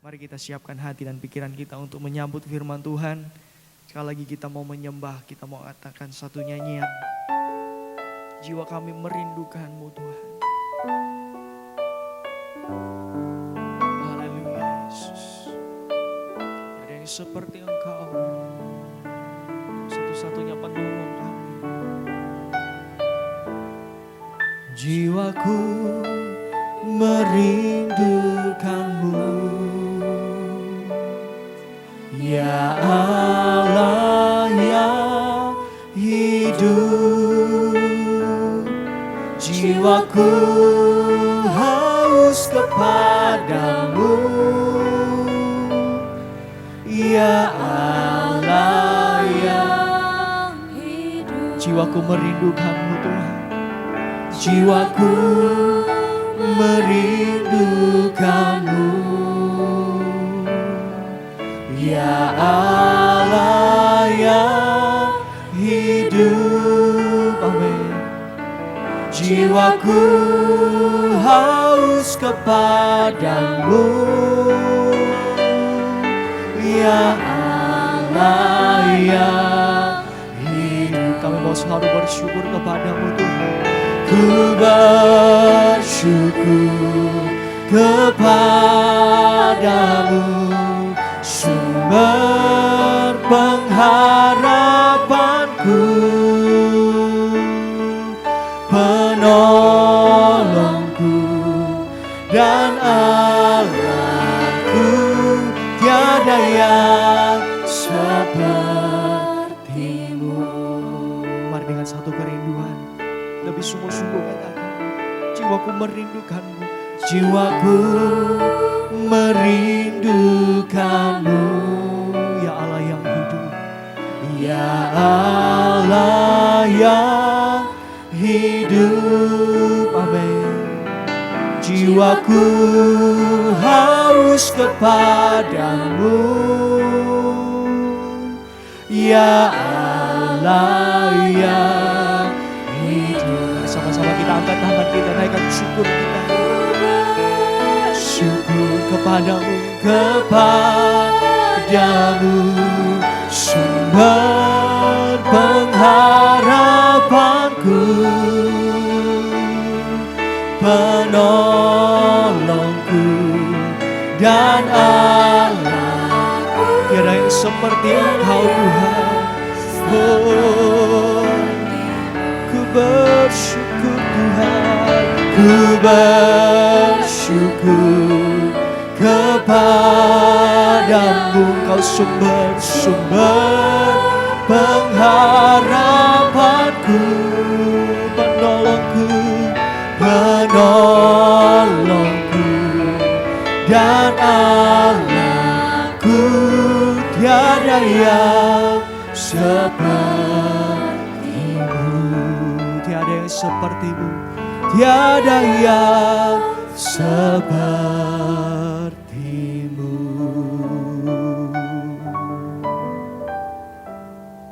Mari kita siapkan hati dan pikiran kita untuk menyambut firman Tuhan. Sekali lagi kita mau menyembah, kita mau katakan satu nyanyian. Jiwa kami merindukan-Mu Tuhan. Haleluya Yesus. Ada yang seperti Engkau, satu-satunya penolong kami. Jiwaku merindukan-Mu, ya Allah yang hidup. Jiwaku haus kepadamu, ya Allah yang hidup. Jiwaku merindukan-Mu Tuhan. Jiwaku merindukan-Mu, ya Allah yang hidup. Amin. Jiwaku haus kepadamu, ya Allah yang hidup. Kami mau selalu bersyukur kepadamu Tuhan. Ku bersyukur kepadamu, sumber pengharapanku, penolongku dan Allahku, tiada yang seperti-Mu. Mari dengan satu kerinduan, lebih sungguh-sungguh katakan, jiwaku merindukan-Mu. Jiwaku merindukan-Mu, ya Allah yang hidup. Ya Allah yang hidup. Amin. Jiwaku haus kepadamu, ya Allah yang hidup. Sama-sama kita angkat tangan kita, naikkan syukur kita. Syukur kepadamu, sumber pengharapanku, penolongku dan Allahku. Tiada yang seperti Engkau Tuhan. Oh, ku bersyukur Tuhan, ku bersyukur kepadamu. Kau sumber pengharapanku, penolongku dan Allahku, tiada yang seperti-Mu, tiada yang seperti-Mu, tiada yang seperti-Mu.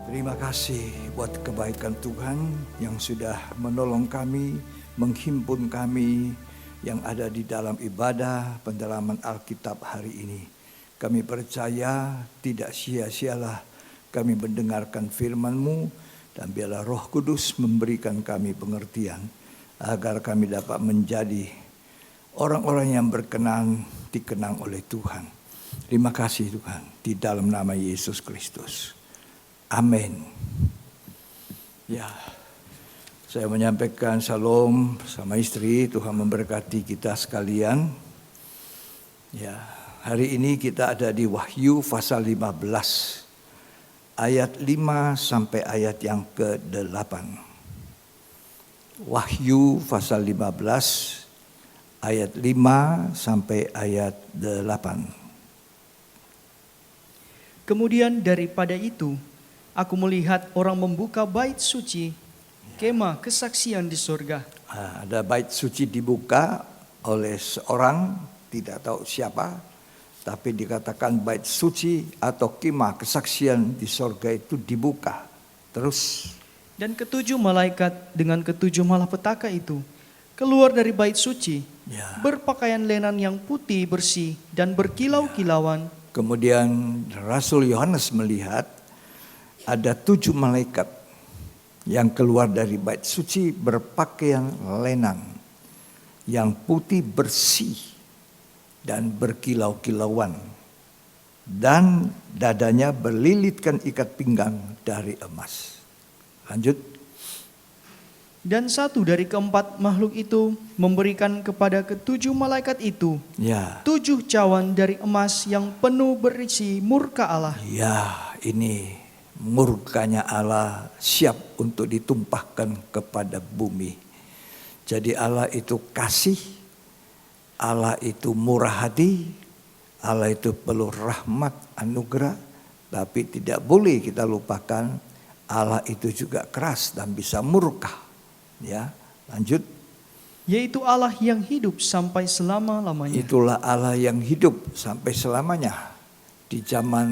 Terima kasih buat kebaikan Tuhan yang sudah menolong kami, menghimpun kami yang ada di dalam ibadah pendalaman Alkitab hari ini. Kami percaya tidak sia-sialah kami mendengarkan firman-Mu, dan biarlah Roh Kudus memberikan kami pengertian agar kami dapat menjadi orang-orang yang berkenan dikenang oleh Tuhan. Terima kasih Tuhan, di dalam nama Yesus Kristus. Amin. Ya, saya menyampaikan shalom sama istri. Tuhan memberkati kita sekalian. Ya, hari ini kita ada di Wahyu pasal 15 ayat 5 sampai ayat yang ke-8. Wahyu pasal 15 ayat 5 sampai ayat 8. Kemudian daripada itu, aku melihat orang membuka bait suci, kemah kesaksian di surga. Ada bait suci dibuka oleh seorang, tidak tahu siapa, tapi dikatakan bait suci atau kemah kesaksian di surga itu dibuka. Terus. Dan ketujuh malaikat dengan ketujuh malapetaka itu keluar dari bait suci, Ya. berpakaian lenan yang putih bersih dan berkilau-kilauan. Kemudian Rasul Yohanes melihat ada 7 malaikat yang keluar dari bait suci berpakaian lenan yang putih bersih dan berkilau-kilauan, dan dadanya berlilitkan ikat pinggang dari emas. Lanjut. Dan satu dari keempat makhluk itu memberikan kepada ketujuh malaikat itu Ya. 7 cawan dari emas yang penuh berisi murka Allah. Ya, ini murkanya Allah siap untuk ditumpahkan kepada bumi. Jadi Allah itu kasih, Allah itu murah hati, Allah itu penuh rahmat, anugerah. Tapi tidak boleh kita lupakan Allah itu juga keras dan bisa murka. Ya, lanjut. Yaitu Allah yang hidup sampai selama-lamanya. Itulah Allah yang hidup sampai selamanya. Di zaman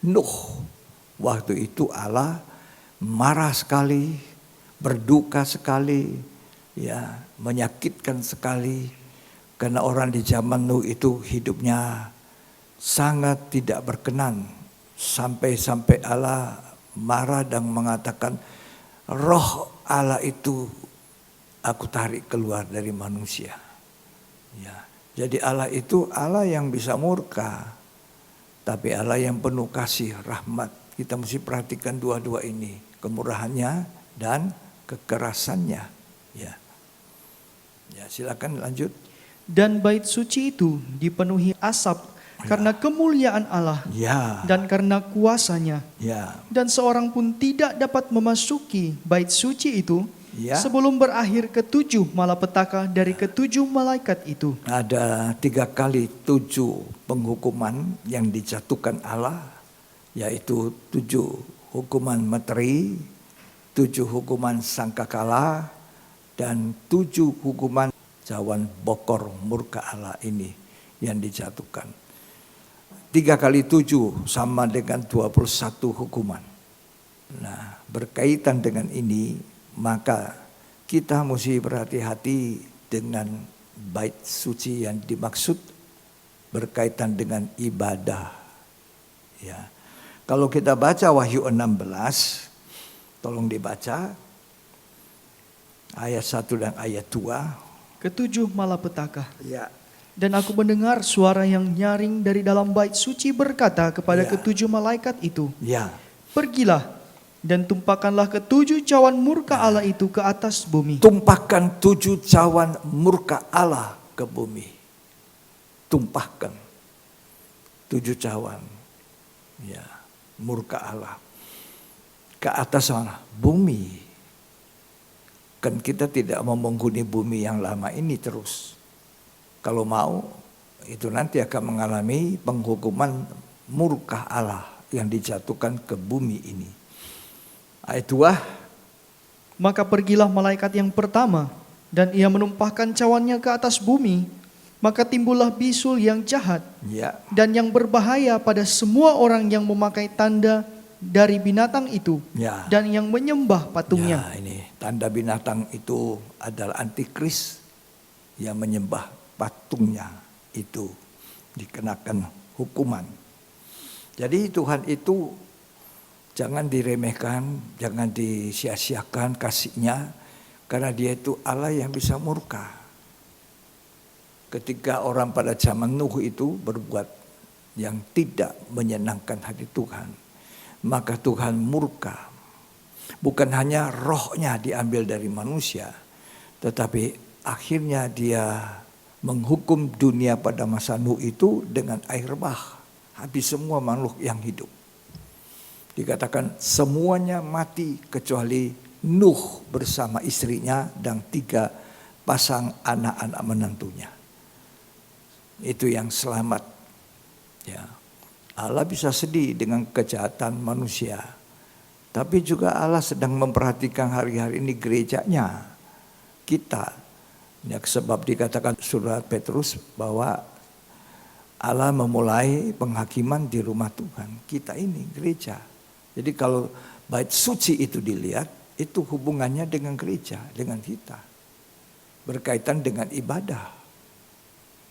Nuh, waktu itu Allah marah sekali, berduka sekali, ya, menyakitkan sekali. Karena orang di zaman Nuh itu hidupnya sangat tidak berkenan. Sampai-sampai Allah marah dan mengatakan, roh Allah itu aku tarik keluar dari manusia. Ya, jadi Allah itu Allah yang bisa murka, tapi Allah yang penuh kasih, rahmat. Kita mesti perhatikan dua-dua ini, kemurahannya dan kekerasannya. Ya, ya, silakan lanjut. Dan bait suci itu dipenuhi asap karena kemuliaan Allah Ya, dan karena kuasanya. ya, Dan seorang pun tidak dapat memasuki bait suci itu ya. sebelum berakhir ketujuh malapetaka dari ketujuh malaikat itu. Ada 3 kali 7 penghukuman yang dijatuhkan Allah, yaitu 7 hukuman materi, 7 hukuman sangkakala, dan 7 hukuman cawan bokor murka Allah ini yang dijatuhkan. 3 kali 7 sama dengan 21 hukuman. Nah, berkaitan dengan ini, maka kita mesti berhati-hati dengan bait suci yang dimaksud berkaitan dengan ibadah. Ya. Kalau kita baca Wahyu 16, tolong dibaca ayat 1 dan ayat 2. Ketujuh malapetaka. Ya. Dan aku mendengar suara yang nyaring dari dalam bait suci berkata kepada Ya. ketujuh malaikat itu, Ya. pergilah dan tumpahkanlah ketujuh cawan murka Allah itu ke atas bumi. Tumpahkan 7 cawan murka Allah ke bumi. Tumpahkan 7 cawan, ya, murka Allah ke atas mana? Bumi. Kan kita tidak mau menghuni bumi yang lama ini terus. Kalau mau, itu nanti akan mengalami penghukuman murka Allah yang dijatuhkan ke bumi ini. Ayat 2. Maka pergilah malaikat yang pertama, dan ia menumpahkan cawannya ke atas bumi. Maka timbullah bisul yang jahat Ya. dan yang berbahaya pada semua orang yang memakai tanda dari binatang itu Ya. dan yang menyembah patungnya. Ya, ini tanda binatang itu adalah antikris yang menyembah patungnya, itu dikenakan hukuman. Jadi Tuhan itu jangan diremehkan, jangan disia-siakan kasihnya, karena dia itu Allah yang bisa murka. Ketika orang pada zaman Nuh itu berbuat yang tidak menyenangkan hati Tuhan, maka Tuhan murka. Bukan hanya rohnya diambil dari manusia, tetapi akhirnya dia menghukum dunia pada masa Nuh itu dengan air bah. Habis semua makhluk yang hidup. Dikatakan semuanya mati kecuali Nuh bersama istrinya dan 3 pasang anak-anak menantunya. Itu yang selamat. Ya. Allah bisa sedih dengan kejahatan manusia. Tapi juga Allah sedang memperhatikan hari-hari ini gerejanya, kita. Ya, sebab dikatakan surat Petrus bahwa Allah memulai penghakiman di rumah Tuhan. Kita ini gereja. Jadi kalau bait suci itu dilihat, itu hubungannya dengan gereja, dengan kita. berkaitan dengan ibadah.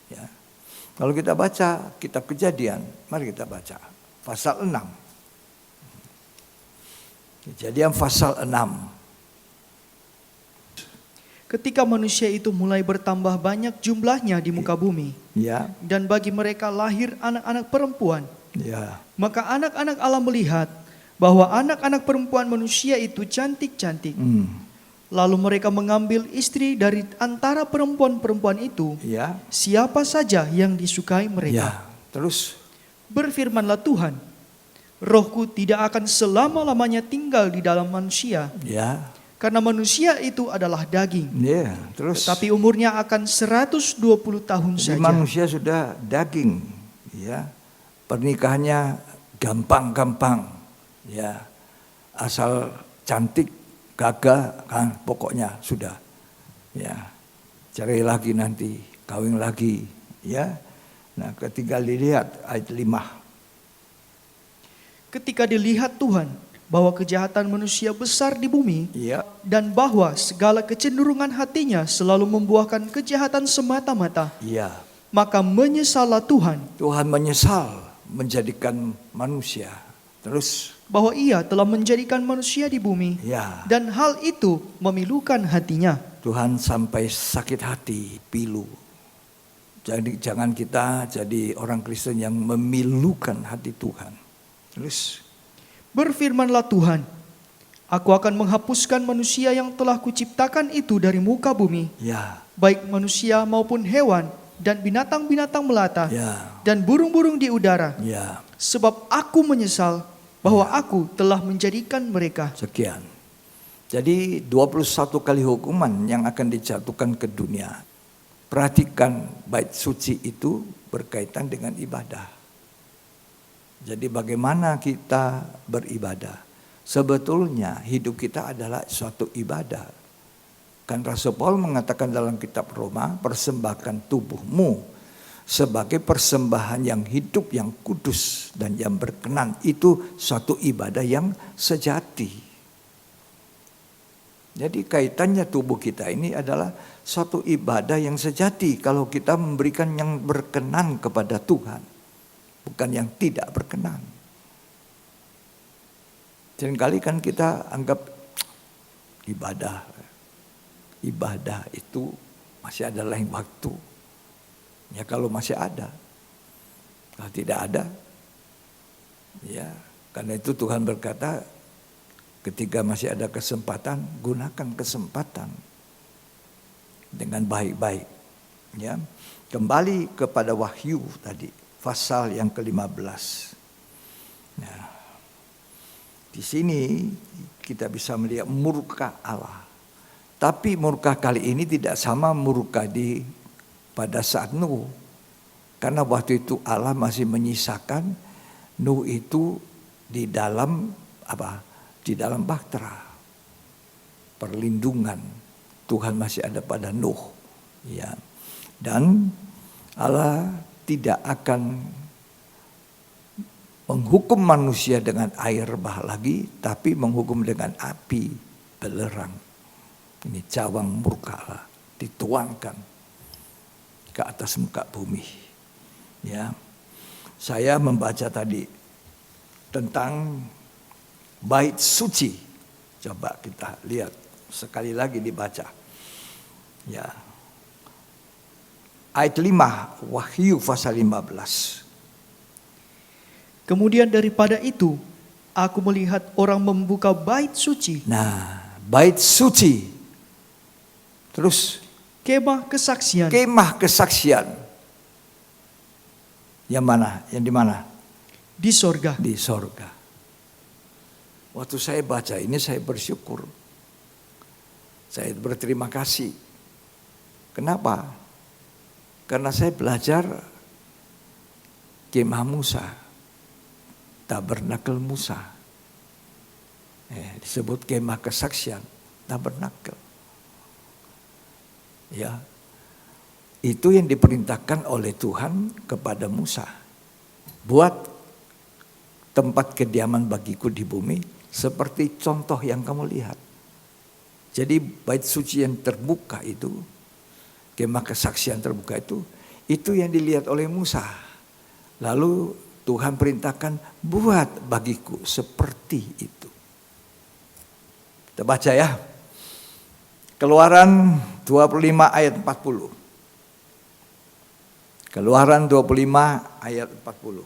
Ya. Kalau kita baca kitab Kejadian, mari kita baca pasal 6. Kejadian pasal 6. Ketika manusia itu mulai bertambah banyak jumlahnya di muka bumi, Ya, dan bagi mereka lahir anak-anak perempuan, ya, maka anak-anak Allah melihat bahwa anak-anak perempuan manusia itu cantik-cantik. Lalu mereka mengambil istri dari antara perempuan-perempuan itu, ya, siapa saja yang disukai mereka. ya. Terus, Berfirmanlah Tuhan, Rohku tidak akan selama-lamanya tinggal di dalam manusia, ya, karena manusia itu adalah daging. ya. Terus, Tapi umurnya akan 120 tahun jadi saja. manusia sudah daging, ya. Pernikahannya gampang-gampang, ya. Asal cantik, gagah, kan, pokoknya sudah, ya. Cerai lagi nanti, kawin lagi, ya. Nah, ketika dilihat ayat 5. Ketika dilihat Tuhan bahwa kejahatan manusia besar di bumi, Ya, dan bahwa segala kecenderungan hatinya selalu membuahkan kejahatan semata-mata, ya. maka menyesallah Tuhan Tuhan menyesal menjadikan manusia. Terus, bahwa ia telah menjadikan manusia di bumi, ya, dan hal itu memilukan hatinya. Tuhan sampai sakit hati, pilu. Jadi jangan kita jadi orang Kristen yang memilukan hati Tuhan. Terus, Berfirmanlah Tuhan, Aku akan menghapuskan manusia yang telah kuciptakan itu dari muka bumi, ya, baik manusia maupun hewan, dan binatang-binatang melata, ya, dan burung-burung di udara. ya. Sebab aku menyesal bahwa aku telah menjadikan mereka. Sekian. Jadi 21 kali hukuman yang akan dijatuhkan ke dunia. Perhatikan bait suci itu berkaitan dengan ibadah. Jadi bagaimana kita beribadah? Sebetulnya hidup kita adalah suatu ibadah. Kan Rasul Paul mengatakan dalam kitab Roma, persembahkan tubuhmu sebagai persembahan yang hidup, yang kudus dan yang berkenan. Itu suatu ibadah yang sejati. Jadi kaitannya tubuh kita ini adalah suatu ibadah yang sejati kalau kita memberikan yang berkenan kepada Tuhan. Bukan yang tidak berkenan. Seringkali kan kita anggap ibadah itu masih ada lain waktu. Ya kalau masih ada. Kalau tidak ada, ya karena itu Tuhan berkata, ketika masih ada kesempatan, gunakan kesempatan dengan baik-baik. Ya, kembali kepada Wahyu tadi. Pasal yang ke-15. Nah, di sini kita bisa melihat murka Allah. Tapi murka kali ini tidak sama murka pada saat Nuh. Karena waktu itu Allah masih menyisakan Nuh itu di dalam Di dalam bahtera. Perlindungan Tuhan masih ada pada Nuh. Ya. Dan Allah tidak akan menghukum manusia dengan air bah lagi, tapi menghukum dengan api belerang. Ini cawang murka Allah dituangkan ke atas muka bumi. Ya, saya membaca tadi tentang bait suci. Coba kita lihat sekali lagi dibaca. Ya. Ayat 5, Wahyu pasal 15. Kemudian daripada itu, aku melihat orang membuka bait suci. Nah, bait suci. Terus, Kemah kesaksian. kemah kesaksian. Yang mana? Yang di mana? Di sorga. Di sorga. Waktu saya baca ini saya bersyukur. Saya berterima kasih. Kenapa? Karena saya belajar kemah Musa, tabernakel Musa. Disebut kemah kesaksian, tabernakel. Ya, itu yang diperintahkan oleh Tuhan kepada Musa. Buat tempat kediaman bagiku di bumi seperti contoh yang kamu lihat. Jadi bait suci yang terbuka itu kemah kesaksian terbuka itu yang dilihat oleh Musa. Lalu Tuhan perintahkan, buat bagiku seperti itu. Kita baca ya. Keluaran 25 ayat 40. Keluaran 25 ayat 40.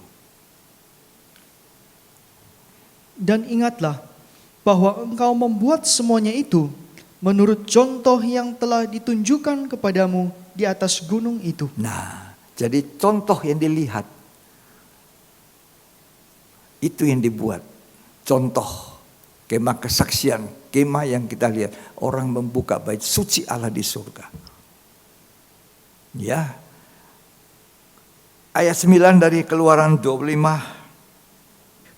Dan ingatlah bahwa engkau membuat semuanya itu menurut contoh yang telah ditunjukkan kepadamu di atas gunung itu. Nah, jadi contoh yang dilihat itu yang dibuat. Contoh kemah kesaksian, kemah yang kita lihat orang membuka bait suci Allah di surga. Ya. Ayat 9 dari Keluaran 25.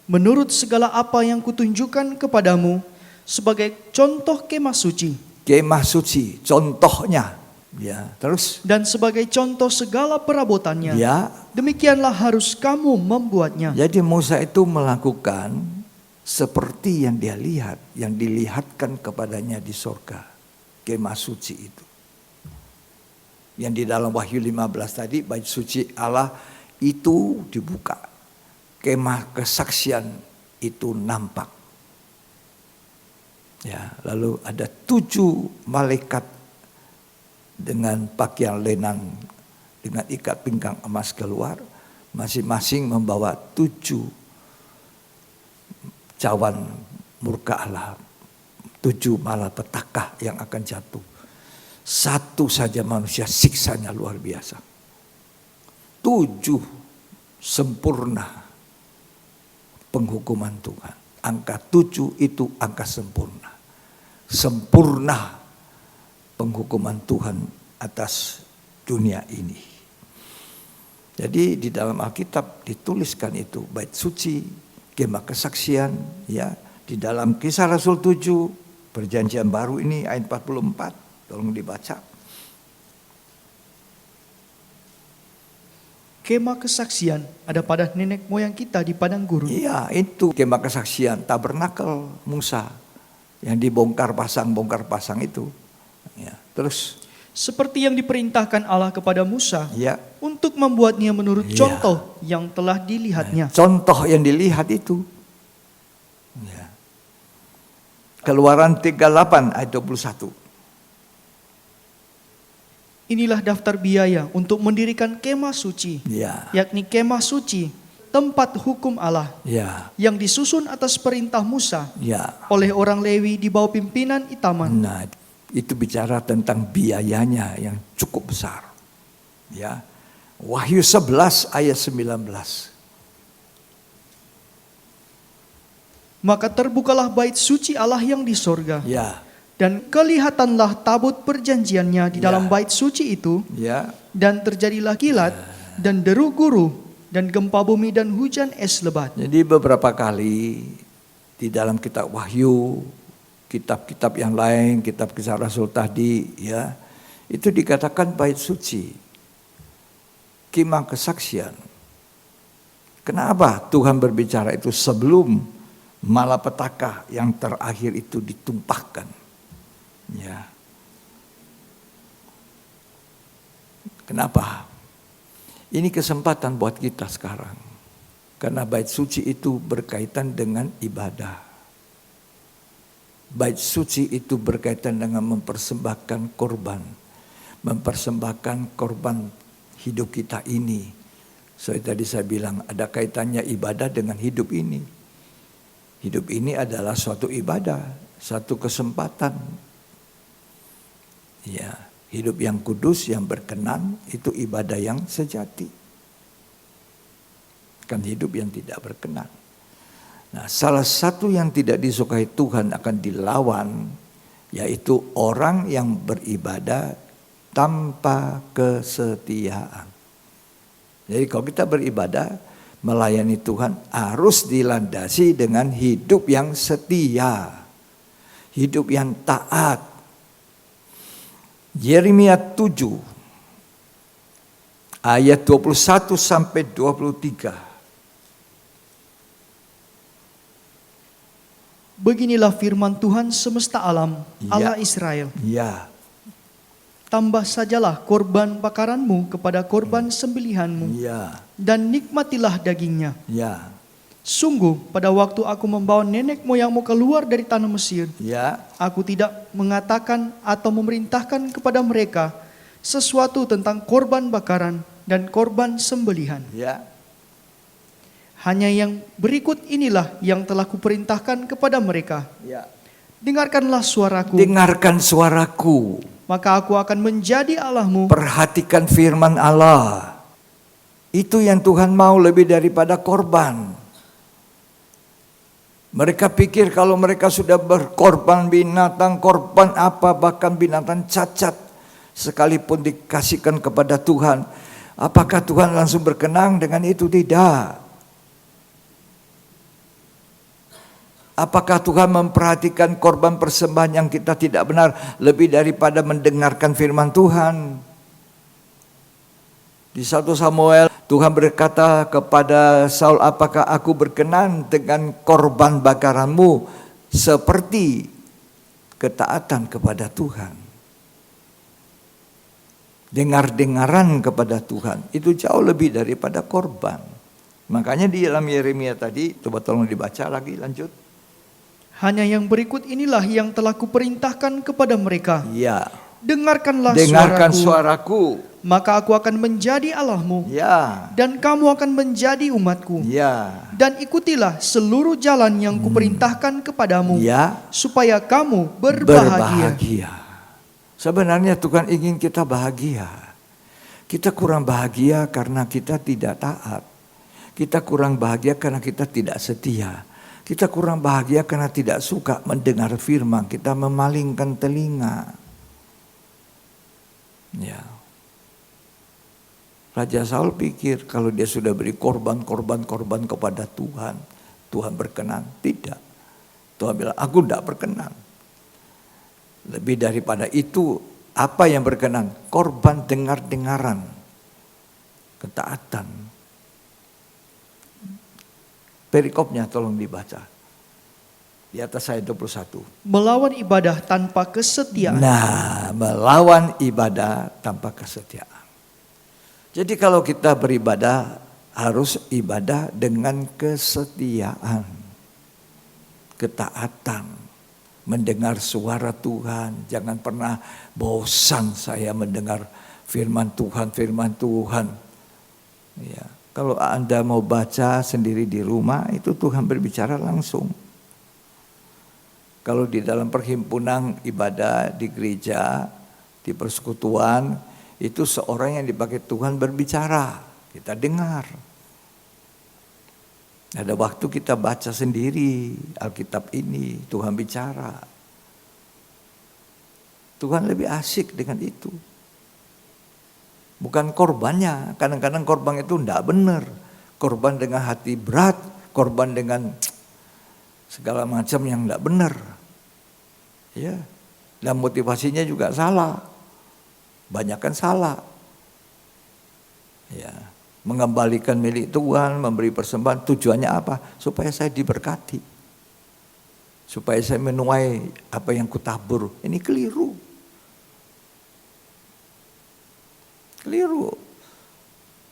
Menurut segala apa yang kutunjukkan kepadamu sebagai contoh kemah suci. Kemah suci, contohnya. Ya, terus. Dan sebagai contoh segala perabotannya. Ya. Demikianlah harus kamu membuatnya. Jadi Musa itu melakukan seperti yang dia lihat, yang dilihatkan kepadanya di surga. Kemah suci itu. Yang di dalam Wahyu 15 tadi, bait suci Allah itu dibuka. Kemah kesaksian itu nampak. Ya, lalu ada 7 malaikat dengan pakaian lenan dengan ikat pinggang emas keluar, masing-masing membawa 7 cawan murka Allah, 7 malapetaka yang akan jatuh. Satu saja manusia siksanya luar biasa. 7 sempurna penghukuman Tuhan. Angka 7 itu angka sempurna. Sempurna penghukuman Tuhan atas dunia ini. Jadi di dalam Alkitab dituliskan itu bait suci, kemah kesaksian, ya. Di dalam Kisah Rasul 7, Perjanjian Baru ini ayat 44, tolong dibaca. Kemah kesaksian ada pada nenek moyang kita di padang gurun. Iya, itu kemah kesaksian, tabernakel Musa yang dibongkar pasang itu. Ya, terus Seperti yang diperintahkan Allah kepada Musa ya, untuk membuatnya menurut Iya. contoh yang telah dilihatnya. contoh yang dilihat itu. Ya. Keluaran 38 ayat 21. Inilah daftar biaya untuk mendirikan kemah suci, Ya, yakni kemah suci, tempat hukum Allah, ya, yang disusun atas perintah Musa ya. oleh orang Lewi di bawah pimpinan Itaman. Nah, itu bicara tentang biayanya yang cukup besar. Ya. Wahyu 11 ayat 19. Maka terbukalah bait suci Allah yang di sorga, Ya, dan kelihatanlah tabut perjanjiannya di Ya. dalam bait suci itu, ya, dan terjadilah kilat dan deru guru dan gempa bumi dan hujan es lebat. jadi beberapa kali di dalam kitab Wahyu, kitab-kitab yang lain, kitab Kisah Rasul tadi, ya, itu dikatakan bait suci, kemah kesaksian. Kenapa Tuhan berbicara itu sebelum malapetaka yang terakhir itu ditumpahkan? Ya. Kenapa? Ini kesempatan buat kita sekarang. Karena bait suci itu berkaitan dengan ibadah. Bait suci itu berkaitan dengan mempersembahkan korban. Mempersembahkan korban hidup kita ini. So tadi saya bilang ada kaitannya ibadah dengan hidup ini. Hidup ini adalah suatu ibadah, satu kesempatan. Ya, hidup yang kudus, yang berkenan, itu ibadah yang sejati. Kan hidup yang tidak berkenan. Nah, salah satu yang tidak disukai Tuhan akan dilawan, yaitu orang yang beribadah tanpa kesetiaan. Jadi kalau kita beribadah, melayani Tuhan harus dilandasi dengan hidup yang setia, hidup yang taat. Yeremia 7 ayat 21 sampai 23. Beginilah firman Tuhan semesta alam, Ya. Allah Israel. Ya. tambah sajalah korban bakaranmu kepada korban sembelihanmu, Ya, dan nikmatilah dagingnya. ya, Sungguh pada waktu aku membawa nenek moyangmu keluar dari tanah Mesir, ya, aku tidak mengatakan atau memerintahkan kepada mereka sesuatu tentang korban bakaran dan korban sembelihan. ya. Hanya yang berikut inilah yang telah kuperintahkan kepada mereka. Ya. Dengarkanlah suaraku, Dengarkan suaraku. maka aku akan menjadi Allahmu. Perhatikan firman Allah. Itu yang Tuhan mau lebih daripada korban. Mereka pikir kalau mereka sudah berkorban binatang, korban apa, bahkan binatang cacat, sekalipun dikasihkan kepada Tuhan, apakah Tuhan langsung berkenan dengan itu? Tidak. Apakah Tuhan memperhatikan korban persembahan yang kita tidak benar lebih daripada mendengarkan firman Tuhan? Di 1 Samuel Tuhan berkata kepada Saul, apakah aku berkenan dengan korban bakaranmu seperti ketaatan kepada Tuhan? Dengar-dengaran kepada Tuhan itu jauh lebih daripada korban. Makanya di dalam Yeremia tadi, coba tolong dibaca lagi, lanjut. Hanya yang berikut inilah yang telah kuperintahkan kepada mereka. Ya. Dengarkanlah Dengarkan suaraku, suaraku. maka aku akan menjadi Allahmu, Ya. dan kamu akan menjadi umatku. Ya. Dan ikutilah seluruh jalan yang kuperintahkan kepadamu, Ya. supaya kamu berbahagia. Berbahagia. Sebenarnya Tuhan ingin kita bahagia. Kita kurang bahagia karena kita tidak taat. Kita kurang bahagia karena kita tidak setia. Kita kurang bahagia karena tidak suka mendengar firman. Kita memalingkan telinga. Ya. Raja Saul pikir kalau dia sudah beri korban kepada Tuhan, Tuhan berkenan. Tidak. Tuhan bilang, aku tidak berkenan. Lebih daripada itu, apa yang berkenan? Korban dengar-dengaran. Ketaatan. Perikopnya tolong dibaca. Di atas ayat 21. Melawan ibadah tanpa kesetiaan. Nah, melawan ibadah tanpa kesetiaan. Jadi kalau kita beribadah, harus ibadah dengan kesetiaan. Ketaatan. Mendengar suara Tuhan. Jangan pernah bosan saya mendengar firman Tuhan, firman Tuhan. Ya. Kalau Anda mau baca sendiri di rumah, itu Tuhan berbicara langsung. Kalau di dalam perhimpunan ibadah di gereja, di persekutuan, itu seorang yang dipakai Tuhan berbicara. Kita dengar. Ada waktu kita baca sendiri Alkitab ini, Tuhan bicara. Tuhan lebih asik dengan itu. Bukan korbannya, kadang-kadang korban itu tidak benar. Korban dengan hati berat, korban dengan segala macam yang tidak benar. Ya, dan motivasinya juga salah. Banyak kan salah. Ya, mengembalikan milik Tuhan, memberi persembahan, tujuannya apa? Supaya saya diberkati. Supaya saya menuai apa yang kutabur. Ini keliru. Keliru.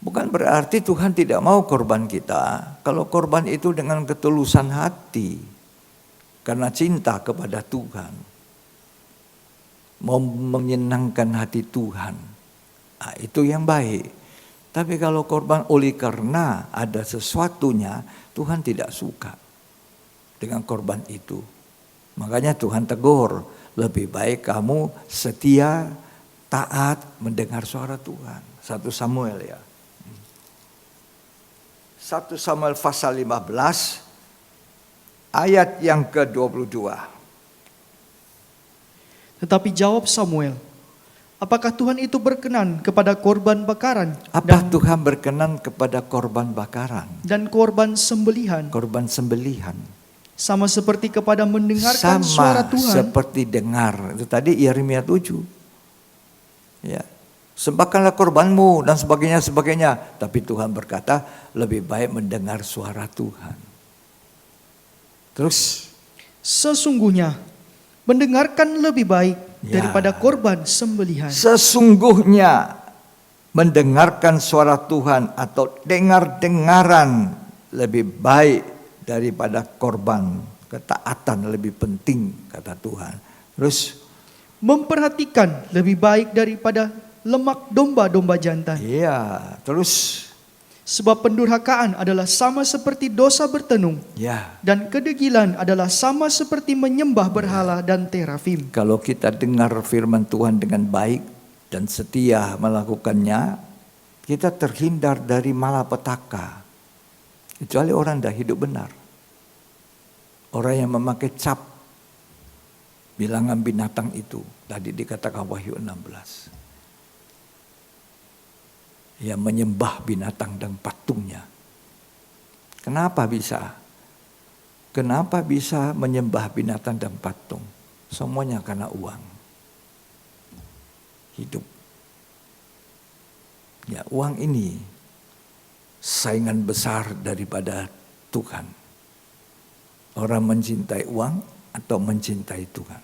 Bukan berarti Tuhan tidak mau korban kita. Kalau korban itu dengan ketulusan hati. Karena cinta kepada Tuhan. Mau menyenangkan hati Tuhan. Nah, itu yang baik. Tapi kalau korban oleh karena ada sesuatunya, Tuhan tidak suka dengan korban itu. Makanya Tuhan tegur. Lebih baik kamu setia, taat mendengar suara Tuhan. 1 Samuel ya. 1 Samuel pasal 15 ayat yang ke-22. Tetapi jawab Samuel, apakah Tuhan itu berkenan kepada korban bakaran Apa Tuhan berkenan kepada korban bakaran? dan korban sembelihan? Korban sembelihan. Sama seperti kepada mendengarkan suara Sama Tuhan. seperti dengar. Itu tadi Yeremia 7. Ya, sembahkanlah korbanmu dan sebagainya. Tapi Tuhan berkata lebih baik mendengar suara Tuhan. Terus Sesungguhnya Mendengarkan lebih baik Ya. daripada korban sembelihan. Sesungguhnya mendengarkan suara Tuhan atau dengar-dengaran lebih baik daripada korban. Ketaatan lebih penting, kata Tuhan. Terus, Memperhatikan lebih baik daripada lemak domba-domba jantan. iya, terus, Sebab pendurhakaan adalah sama seperti dosa bertenung, ya. dan kedegilan adalah sama seperti menyembah berhala dan terafim. Kalau kita dengar firman Tuhan dengan baik dan setia melakukannya, kita terhindar dari malapetaka. Kecuali orang dah hidup benar. Orang yang memakai cap bilangan binatang itu, tadi dikatakan Wahyu 16. Yang menyembah binatang dan patungnya. Kenapa bisa? Kenapa bisa menyembah binatang dan patung? Semuanya karena uang. Hidup. Ya, uang ini saingan besar daripada Tuhan. Orang mencintai uang atau mencintai Tuhan.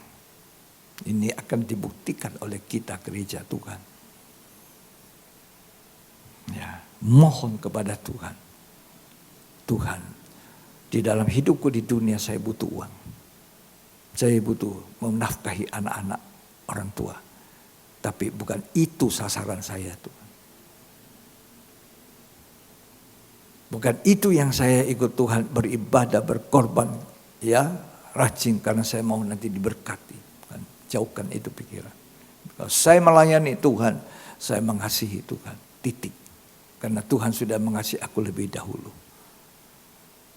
Ini akan dibuktikan oleh kita gereja Tuhan. Ya, mohon kepada Tuhan. Tuhan, di dalam hidupku di dunia saya butuh uang. Saya butuh menafkahi anak-anak orang tua. Tapi bukan itu sasaran saya, Tuhan. Bukan itu yang saya ikut Tuhan, beribadah, berkorban, ya, rajin karena saya mau nanti diberkati. Bukan, jauhkan itu pikiran. Kalau saya melayani Tuhan, saya mengasihi Tuhan. Titik. Karena Tuhan sudah mengasihi aku lebih dahulu.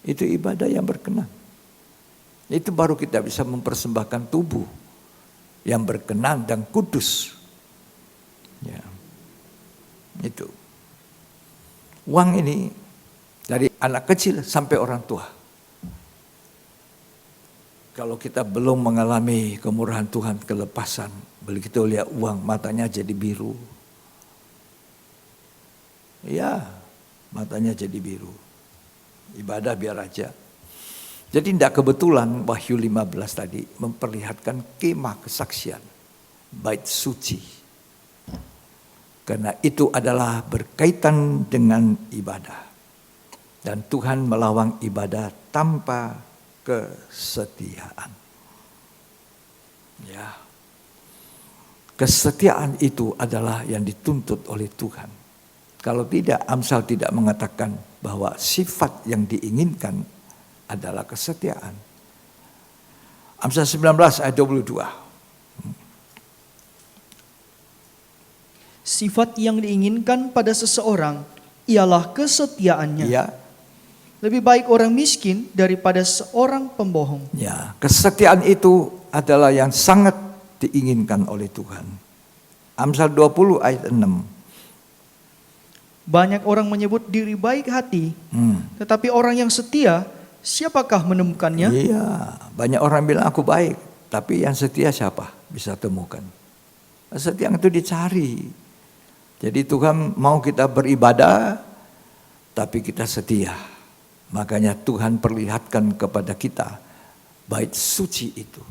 Itu ibadah yang berkenan. Itu baru kita bisa mempersembahkan tubuh yang berkenan dan kudus. Ya. Itu. Uang ini dari anak kecil sampai orang tua. Kalau kita belum mengalami kemurahan Tuhan, kelepasan, begitu lihat uang matanya jadi biru. Ya, matanya jadi biru. Ibadah biar aja. Jadi tidak kebetulan Wahyu 15 tadi memperlihatkan kemah kesaksian, bait suci. Karena itu adalah berkaitan dengan ibadah. Dan Tuhan melawang ibadah tanpa kesetiaan. Ya. Kesetiaan itu adalah yang dituntut oleh Tuhan. Kalau tidak, Amsal tidak mengatakan bahwa sifat yang diinginkan adalah kesetiaan. Amsal 19 ayat 22. Sifat yang diinginkan pada seseorang ialah kesetiaannya. Ya, Lebih baik orang miskin daripada seorang pembohong. ya, kesetiaan itu adalah yang sangat diinginkan oleh Tuhan. Amsal 20 ayat 6. Banyak orang menyebut diri baik hati, tetapi orang yang setia, siapakah menemukannya? Iya, banyak orang bilang aku baik, tapi yang setia siapa bisa temukan? Setia itu dicari. Jadi Tuhan mau kita beribadah, tapi kita setia. Makanya Tuhan perlihatkan kepada kita bait suci itu.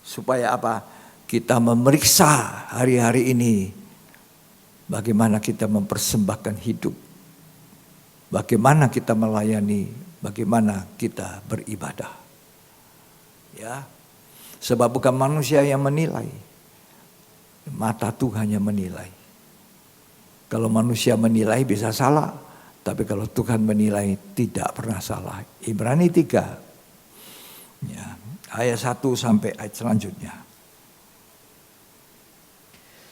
Supaya apa? Kita memeriksa hari-hari ini. Bagaimana kita mempersembahkan hidup. Bagaimana kita melayani. Bagaimana kita beribadah. Ya. Sebab bukan manusia yang menilai. Mata Tuhan yang menilai. Kalau manusia menilai bisa salah. Tapi kalau Tuhan menilai tidak pernah salah. Ibrani 3. Ya, ayat 1 sampai ayat selanjutnya.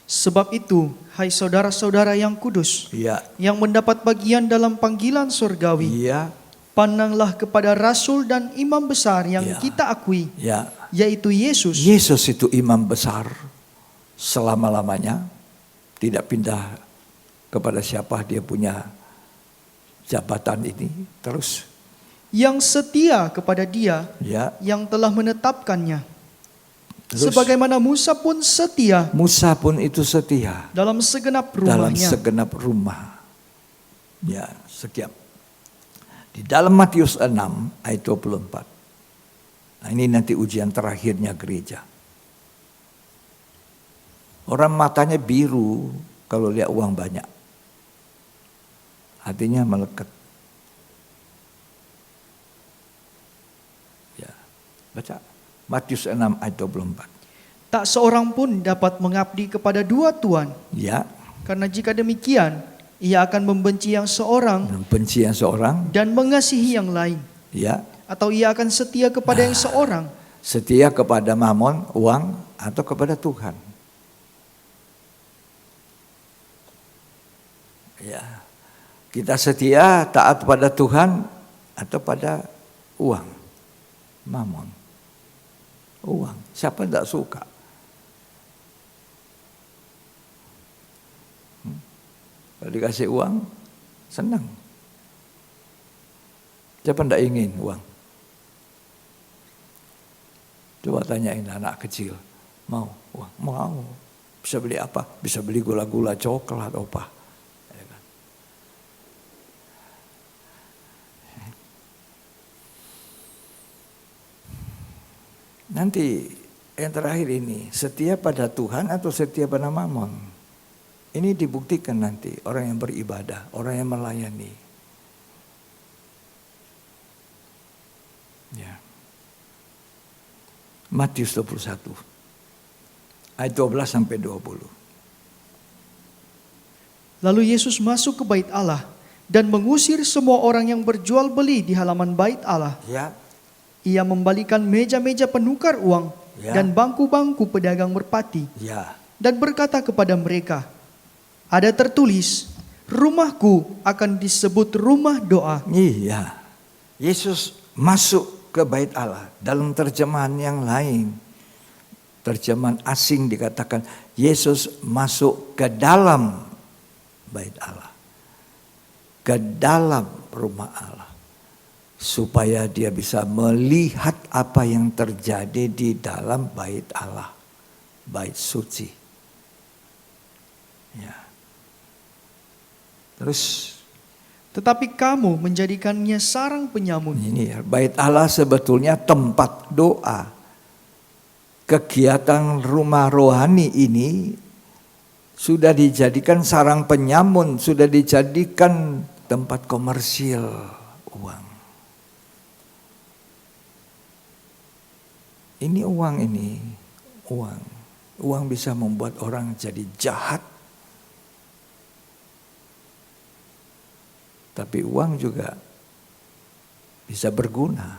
Sebab itu, hai saudara-saudara yang kudus, Ya, yang mendapat bagian dalam panggilan surgawi, iya, pandanglah kepada rasul dan imam besar yang Ya. kita akui, ya. yaitu Yesus. Yesus itu imam besar selama-lamanya. Tidak pindah kepada siapa dia punya jabatan ini. Terus, Yang setia kepada dia ya. yang telah menetapkannya. Terus, Sebagaimana Musa pun setia Musa pun itu setia dalam segenap dalam rumahnya. segenap rumah. Ya, sekian. Di dalam Matius 6 ayat 24. Nah, ini nanti ujian terakhirnya gereja. Orang matanya biru kalau lihat uang banyak. Hatinya melekat. Ya, baca Matius 6 ayat 24. Tak seorang pun dapat mengabdi kepada dua tuan. Ya, Karena jika demikian, ia akan membenci yang seorang benci yang seorang. dan mengasihi yang lain. Ya, Atau ia akan setia kepada yang seorang. setia kepada mamon, uang, atau kepada Tuhan. Ya, kita setia taat pada Tuhan atau pada uang, mamon, uang. Siapa tidak suka? Kalau dikasih uang, senang. Siapa tidak ingin uang? Coba tanyain anak kecil, mau uang? Mau. Bisa beli apa? Bisa beli gula-gula, coklat, apa? Ya kan? Nanti yang terakhir ini, setia pada Tuhan atau setia pada mamon? Ini dibuktikan nanti orang yang beribadah, orang yang melayani. Ya. Matius 21 ayat 12 sampai 20. Lalu Yesus masuk ke bait Allah dan mengusir semua orang yang berjual beli di halaman bait Allah. Ya, Ia membalikan meja-meja penukar uang Ya. dan bangku-bangku pedagang merpati ya, dan berkata kepada mereka, ada tertulis, rumahku akan disebut rumah doa. iya. Yesus masuk ke bait Allah. Dalam terjemahan yang lain, terjemahan asing dikatakan Yesus masuk ke dalam bait Allah, ke dalam rumah Allah, supaya dia bisa melihat apa yang terjadi di dalam bait Allah, bait suci. Ya. Terus Tetapi kamu menjadikannya sarang penyamun. ini ya, bait Allah sebetulnya tempat doa. Kegiatan rumah rohani ini sudah dijadikan sarang penyamun, sudah dijadikan tempat komersil uang. Ini uang ini, uang. Uang bisa membuat orang jadi jahat. Tapi uang juga bisa berguna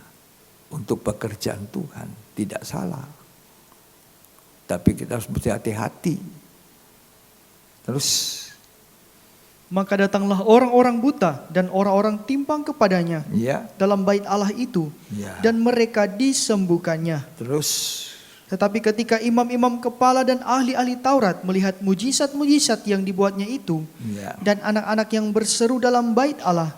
untuk pekerjaan Tuhan, tidak salah. Tapi kita harus mesti hati-hati. Terus, Maka datanglah orang-orang buta dan orang-orang timpang kepadanya ya, dalam bait Allah itu, ya. dan mereka disembuhkannya. Terus, Tetapi ketika imam-imam kepala dan ahli-ahli Taurat melihat mujizat-mujizat yang dibuatnya itu, ya, dan anak-anak yang berseru dalam bait Allah,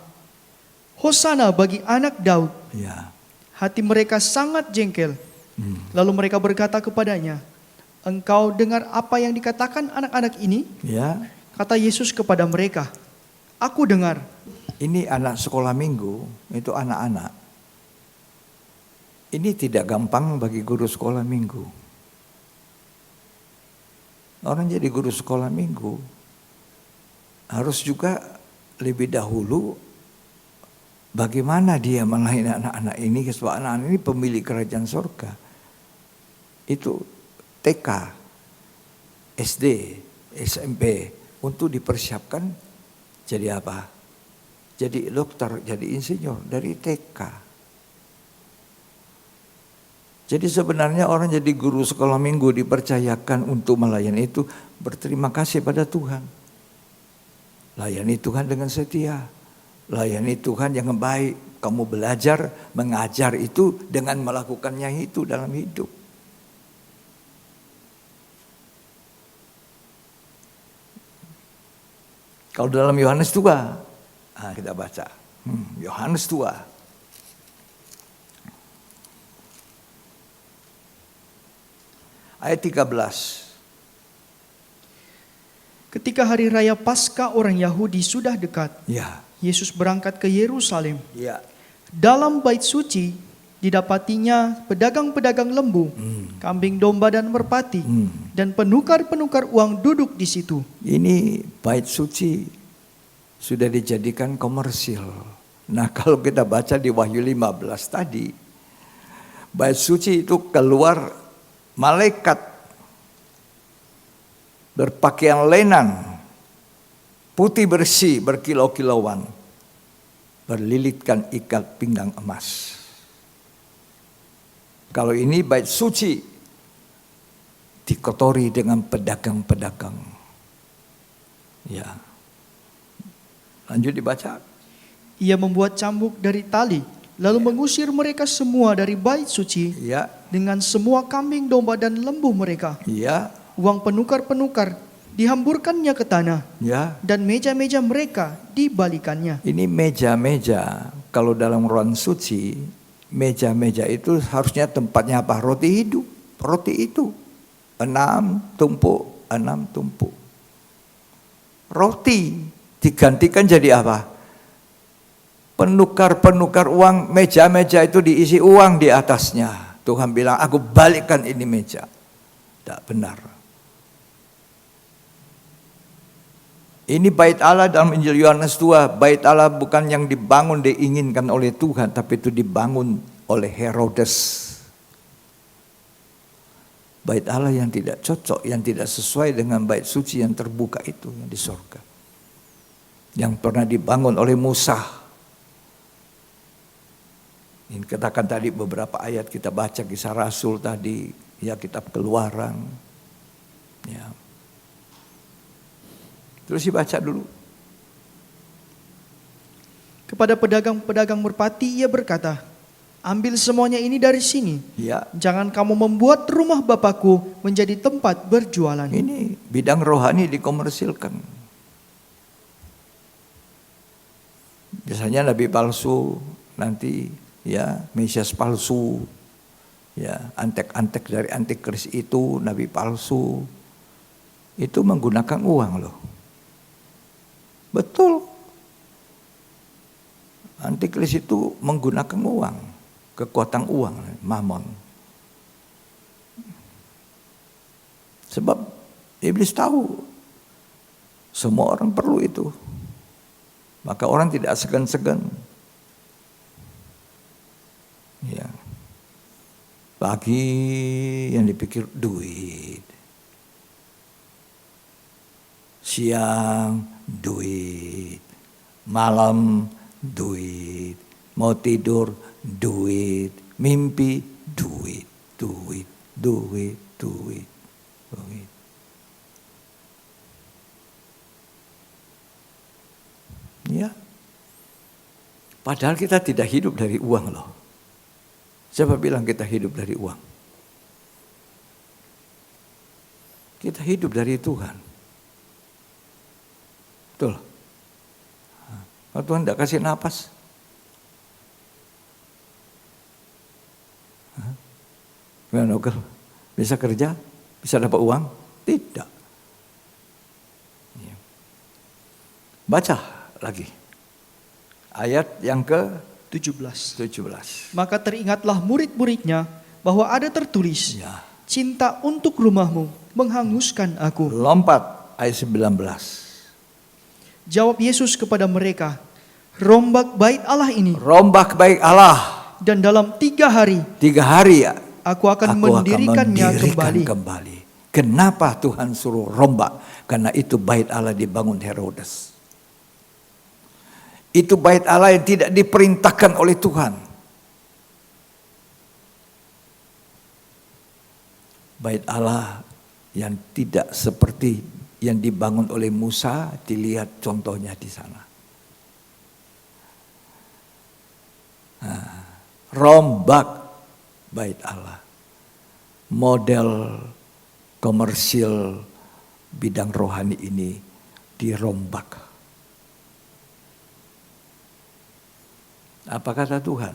Hosana bagi anak Daud, ya, hati mereka sangat jengkel. Lalu mereka berkata kepadanya, engkau dengar apa yang dikatakan anak-anak ini? ya. Kata Yesus kepada mereka, aku dengar. Ini anak sekolah minggu, itu anak-anak. Ini tidak gampang bagi guru sekolah minggu. Orang jadi guru sekolah minggu harus juga lebih dahulu bagaimana dia melayani anak-anak ini, sebab anak-anak ini pemilik kerajaan surga. Itu TK, SD, SMP untuk dipersiapkan jadi apa? Jadi dokter, jadi insinyur dari TK. Jadi sebenarnya orang jadi guru sekolah minggu dipercayakan untuk melayani itu berterima kasih pada Tuhan. Layani Tuhan dengan setia. Layani Tuhan yang baik. Kamu belajar, mengajar itu dengan melakukannya itu dalam hidup. Kalau dalam Yohanes 2, kita baca. Yohanes 2. Ayat 13. Ketika hari raya Paskah orang Yahudi sudah dekat, Ya, Yesus berangkat ke Yerusalem. ya, Dalam bait suci, Didapatinya pedagang-pedagang lembu, kambing domba dan merpati, dan penukar-penukar uang duduk di situ. Ini bait suci sudah dijadikan komersil. Nah, kalau kita baca di Wahyu 15 tadi, bait suci itu keluar malaikat berpakaian lenan, putih bersih, berkilau-kilauan, berlilitkan ikat pinggang emas. Kalau ini bait suci dikotori dengan pedagang-pedagang. Ya. Lanjut dibaca. Ia membuat cambuk dari tali, lalu mengusir mereka semua dari bait suci Ya. dengan semua kambing domba dan lembu mereka. Ya. Uang penukar-penukar dihamburkannya ke tanah, Ya. dan meja-meja mereka dibalikannya. Ini meja-meja. Kalau dalam ruang suci, meja-meja itu harusnya tempatnya apa? Roti hidup. Roti itu 6 tumpuk, 6 tumpuk. Roti digantikan jadi apa? Penukar-penukar uang, meja-meja itu diisi uang di atasnya. Tuhan bilang, aku balikkan ini meja. Tidak benar. Ini bait Allah dalam Injil Yohanes 2. Bait Allah bukan yang dibangun, diinginkan oleh Tuhan, tapi itu dibangun oleh Herodes. Bait Allah yang tidak cocok, yang tidak sesuai dengan bait suci yang terbuka itu yang di surga. Yang pernah dibangun oleh Musa. Ini katakan tadi beberapa ayat kita baca Kisah Rasul tadi, ya kitab Keluaran. Ya. Terus dibaca dulu. Kepada pedagang-pedagang merpati ia berkata, ambil semuanya ini dari sini. Ya. Jangan kamu membuat rumah Bapakku menjadi tempat berjualan. Ini bidang rohani dikomersilkan. Biasanya nabi palsu, nanti ya Mesias palsu, ya antek-antek dari antikris itu nabi palsu, itu menggunakan uang loh. Betul. Antikris itu menggunakan uang, kekuatan uang, mamon. Sebab iblis tahu semua orang perlu itu. Maka orang tidak segan-segan. Ya. Pagi yang dipikir duit. Siang duit. Malam duit. Mau tidur duit. Mimpi duit. Duit. Duit. Duit. Duit. Ya. Padahal kita tidak hidup dari uang loh. Siapa bilang kita hidup dari uang? Kita hidup dari Tuhan. Betul. Kalau Tuhan tidak kasih napas. Gimana Okel? Bisa kerja? Bisa dapat uang? Tidak. Baca lagi. Ayat yang ke-17. Maka teringatlah murid-muridnya bahwa ada tertulis, Ya. cinta untuk rumahmu menghanguskan aku. Lompat ayat 19. Jawab Yesus kepada mereka, rombak bait Allah ini, Rombak bait Allah. dan dalam 3 hari 3 hari ya. aku akan mendirikannya kembali. Kenapa Tuhan suruh rombak? Karena itu bait Allah dibangun Herodes. Itu bait Allah yang tidak diperintahkan oleh Tuhan. Bait Allah yang tidak seperti yang dibangun oleh Musa, dilihat contohnya di sana. Rombak bait Allah. Model komersil bidang rohani ini dirombak. Apa kata Tuhan?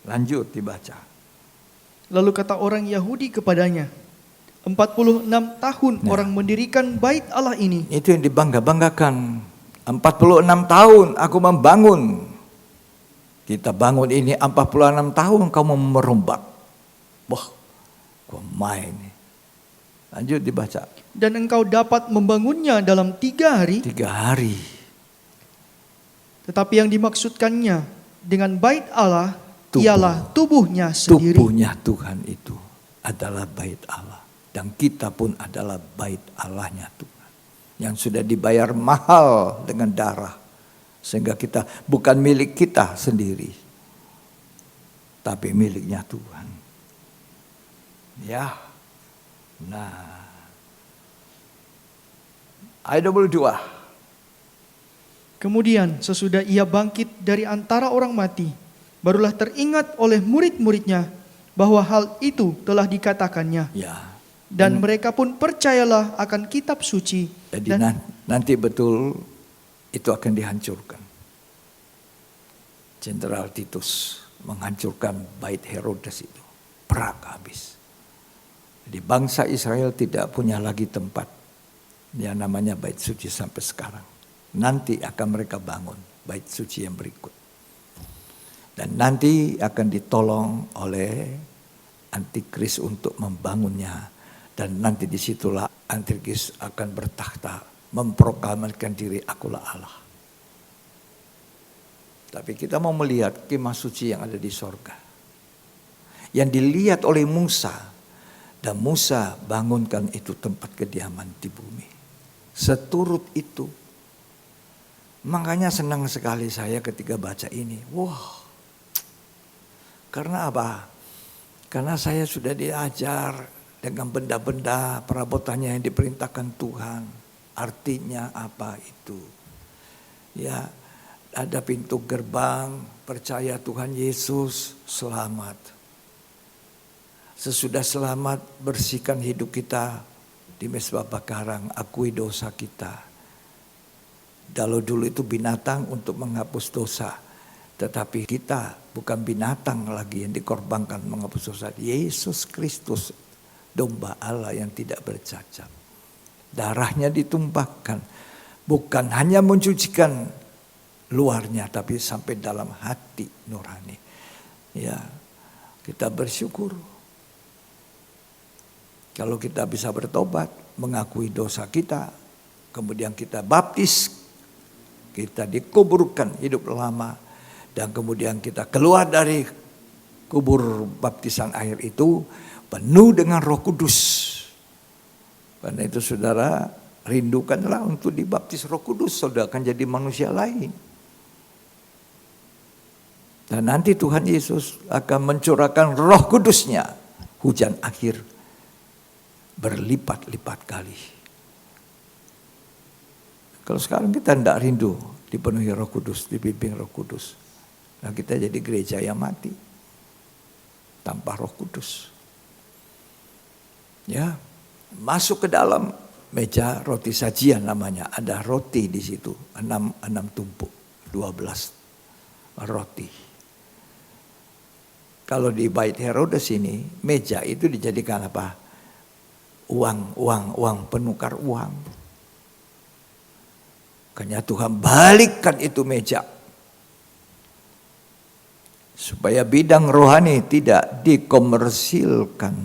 Lanjut dibaca. Lalu kata orang Yahudi kepadanya, 46 tahun orang mendirikan bait Allah ini. Itu yang dibangga-banggakan. 46 tahun aku membangun. Kita bangun ini 46 tahun kamu merombak. Wah, kok main nih. Lanjut dibaca. Dan engkau dapat membangunnya dalam 3 hari. 3 hari. Tetapi yang dimaksudkannya dengan bait Allah Tubuh. ialah tubuhnya sendiri. Tubuhnya Tuhan itu adalah bait Allah. Dan kita pun adalah bait Allahnya Tuhan. Yang sudah dibayar mahal dengan darah. Sehingga kita bukan milik kita sendiri. Tapi miliknya Tuhan. Ya. Nah. Ayat 22. Kemudian sesudah ia bangkit dari antara orang mati, barulah teringat oleh murid-muridnya bahwa hal itu telah dikatakannya. Ya. Dan mereka pun percayalah akan kitab suci. Jadi Dan nanti betul itu akan dihancurkan. Jenderal Titus menghancurkan bait Herodes itu. Perak habis. Jadi bangsa Israel tidak punya lagi tempat yang namanya bait suci sampai sekarang. Nanti akan mereka bangun bait suci yang berikut. Dan nanti akan ditolong oleh Antikris untuk membangunnya. Dan nanti disitulah Antikris akan bertakhta, memproklamirkan diri akulah Allah. Tapi kita mau melihat kemah suci yang ada di sorga. Yang dilihat oleh Musa. Dan Musa bangunkan itu tempat kediaman di bumi. Seturut itu. Makanya senang sekali saya ketika baca ini. Wah. Karena apa? Karena saya sudah diajar dengan benda-benda perabotannya yang diperintahkan Tuhan. Artinya apa itu? Ya, ada pintu gerbang, percaya Tuhan Yesus, selamat. Sesudah selamat, bersihkan hidup kita di mezbah bakaran, akui dosa kita. Dulu itu binatang untuk menghapus dosa. Tetapi kita bukan binatang lagi yang dikorbankan menghapus dosa. Yesus Kristus, domba Allah yang tidak bercacat. Darahnya ditumpahkan. Bukan hanya mencucikan luarnya, tapi sampai dalam hati nurani. Ya, kita bersyukur. Kalau kita bisa bertobat, mengakui dosa kita, kemudian kita baptis, kita dikuburkan hidup lama, dan kemudian kita keluar dari kubur baptisan air itu penuh dengan Roh Kudus. Karena itu saudara rindukanlah untuk dibaptis Roh Kudus, saudara akan jadi manusia lain. Dan nanti Tuhan Yesus akan mencurahkan Roh Kudusnya, hujan akhir berlipat-lipat kali. Kalau sekarang kita tidak rindu dipenuhi Roh Kudus, dibimbing Roh Kudus. Nah, kita jadi gereja yang mati tanpa Roh Kudus. Ya, masuk ke dalam meja roti sajian namanya. Ada roti di situ, 6 tumpuk, 12 roti. Kalau di bait Herodes ini, meja itu dijadikan apa? Uang, penukar uang. Makanya Tuhan balikkan itu meja. Supaya bidang rohani tidak dikomersilkan.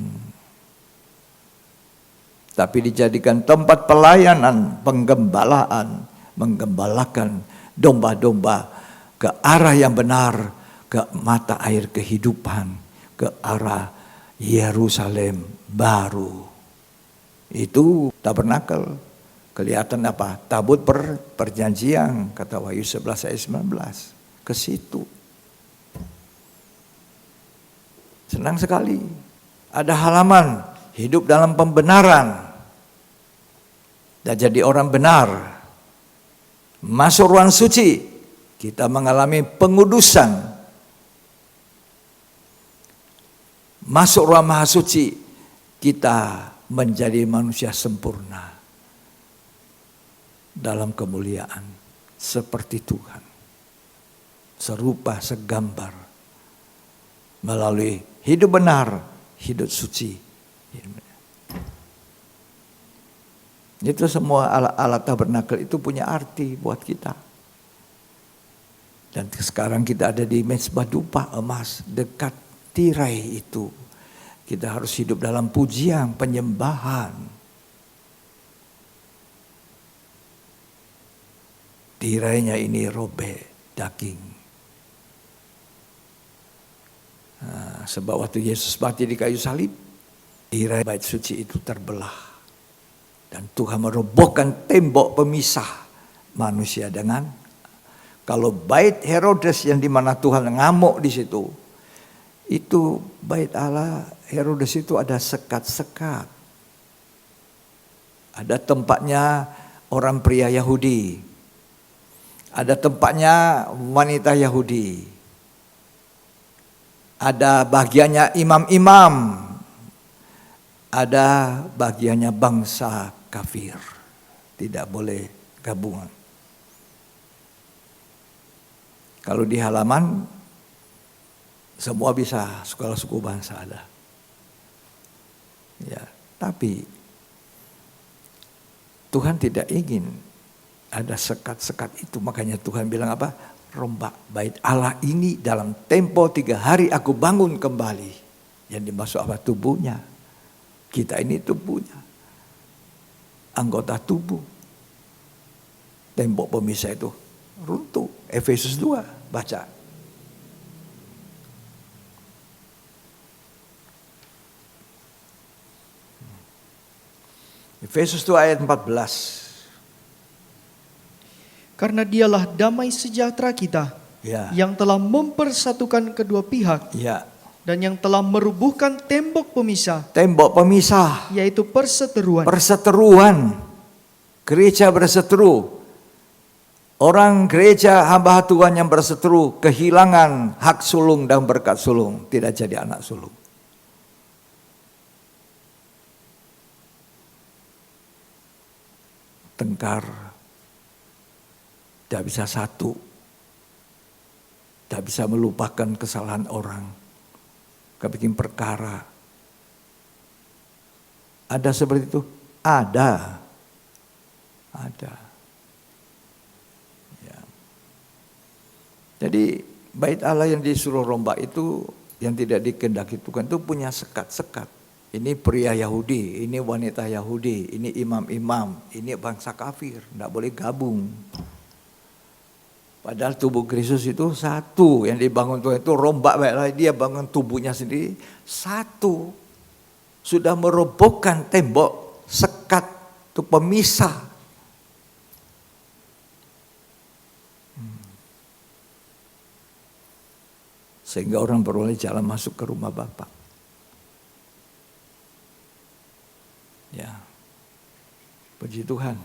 Tapi dijadikan tempat pelayanan, penggembalaan. Menggembalakan domba-domba ke arah yang benar. Ke mata air kehidupan. Ke arah Yerusalem baru. Itu tabernakel. Kelihatan apa? Tabut perjanjian, kata Wahyu 11 ayat 19. Ke situ. Senang sekali. Ada halaman hidup dalam pembenaran. Dan jadi orang benar. Masuk ruang suci. Kita mengalami pengudusan. Masuk ruang maha suci. Kita menjadi manusia sempurna dalam kemuliaan seperti Tuhan, serupa segambar melalui hidup benar, hidup suci. Itu semua alat-alat tabernakel itu punya arti buat kita. Dan sekarang kita ada di Mezbah Dupa emas, dekat tirai itu. Kita harus hidup dalam pujian, penyembahan. Tirainya ini robek daging. Nah, sebab waktu Yesus mati di kayu salib, tirai bait suci itu terbelah. Dan Tuhan merobohkan tembok pemisah manusia dengan, kalau bait Herodes yang dimana Tuhan ngamuk di situ, itu bait Allah Herodes itu ada sekat-sekat. Ada tempatnya orang pria Yahudi. Ada tempatnya wanita Yahudi. Ada bagiannya imam-imam. Ada bagiannya bangsa kafir. Tidak boleh gabungan. Kalau di halaman semua bisa, segala suku bangsa ada. Ya, tapi Tuhan tidak ingin ada sekat-sekat itu. Makanya Tuhan bilang apa? Rombak bait Allah ini dalam tempo 3 hari aku bangun kembali. Yang dimaksud apa? Tubuhnya. Kita ini tubuhnya. Anggota tubuh. Tembok pemisah itu runtuh. Efesus 2, baca. Efesus 2 ayat 14. Karena dialah damai sejahtera kita, Ya. yang telah mempersatukan kedua pihak, Ya. dan yang telah merubuhkan tembok pemisah, Tembok pemisah. yaitu perseteruan. Perseteruan. Gereja berseteru. Orang gereja hamba Tuhan yang berseteru kehilangan hak sulung dan berkat sulung, tidak jadi anak sulung. Tengkar, tidak bisa satu, tidak bisa melupakan kesalahan orang, kebikin perkara. Ada seperti itu? Ada. Jadi bait Allah yang disuruh rombak itu yang tidak dikehendaki Tuhan itu punya sekat-sekat. Ini pria Yahudi, ini wanita Yahudi, ini imam-imam, ini bangsa kafir, tidak boleh gabung. Padahal tubuh Kristus itu satu, yang dibangun Tuhan itu rombak bait Allah, dia bangun tubuhnya sendiri satu. Sudah merobohkan tembok sekat itu pemisah. Sehingga orang beroleh jalan masuk ke rumah Bapa. Ya, puji Tuhan.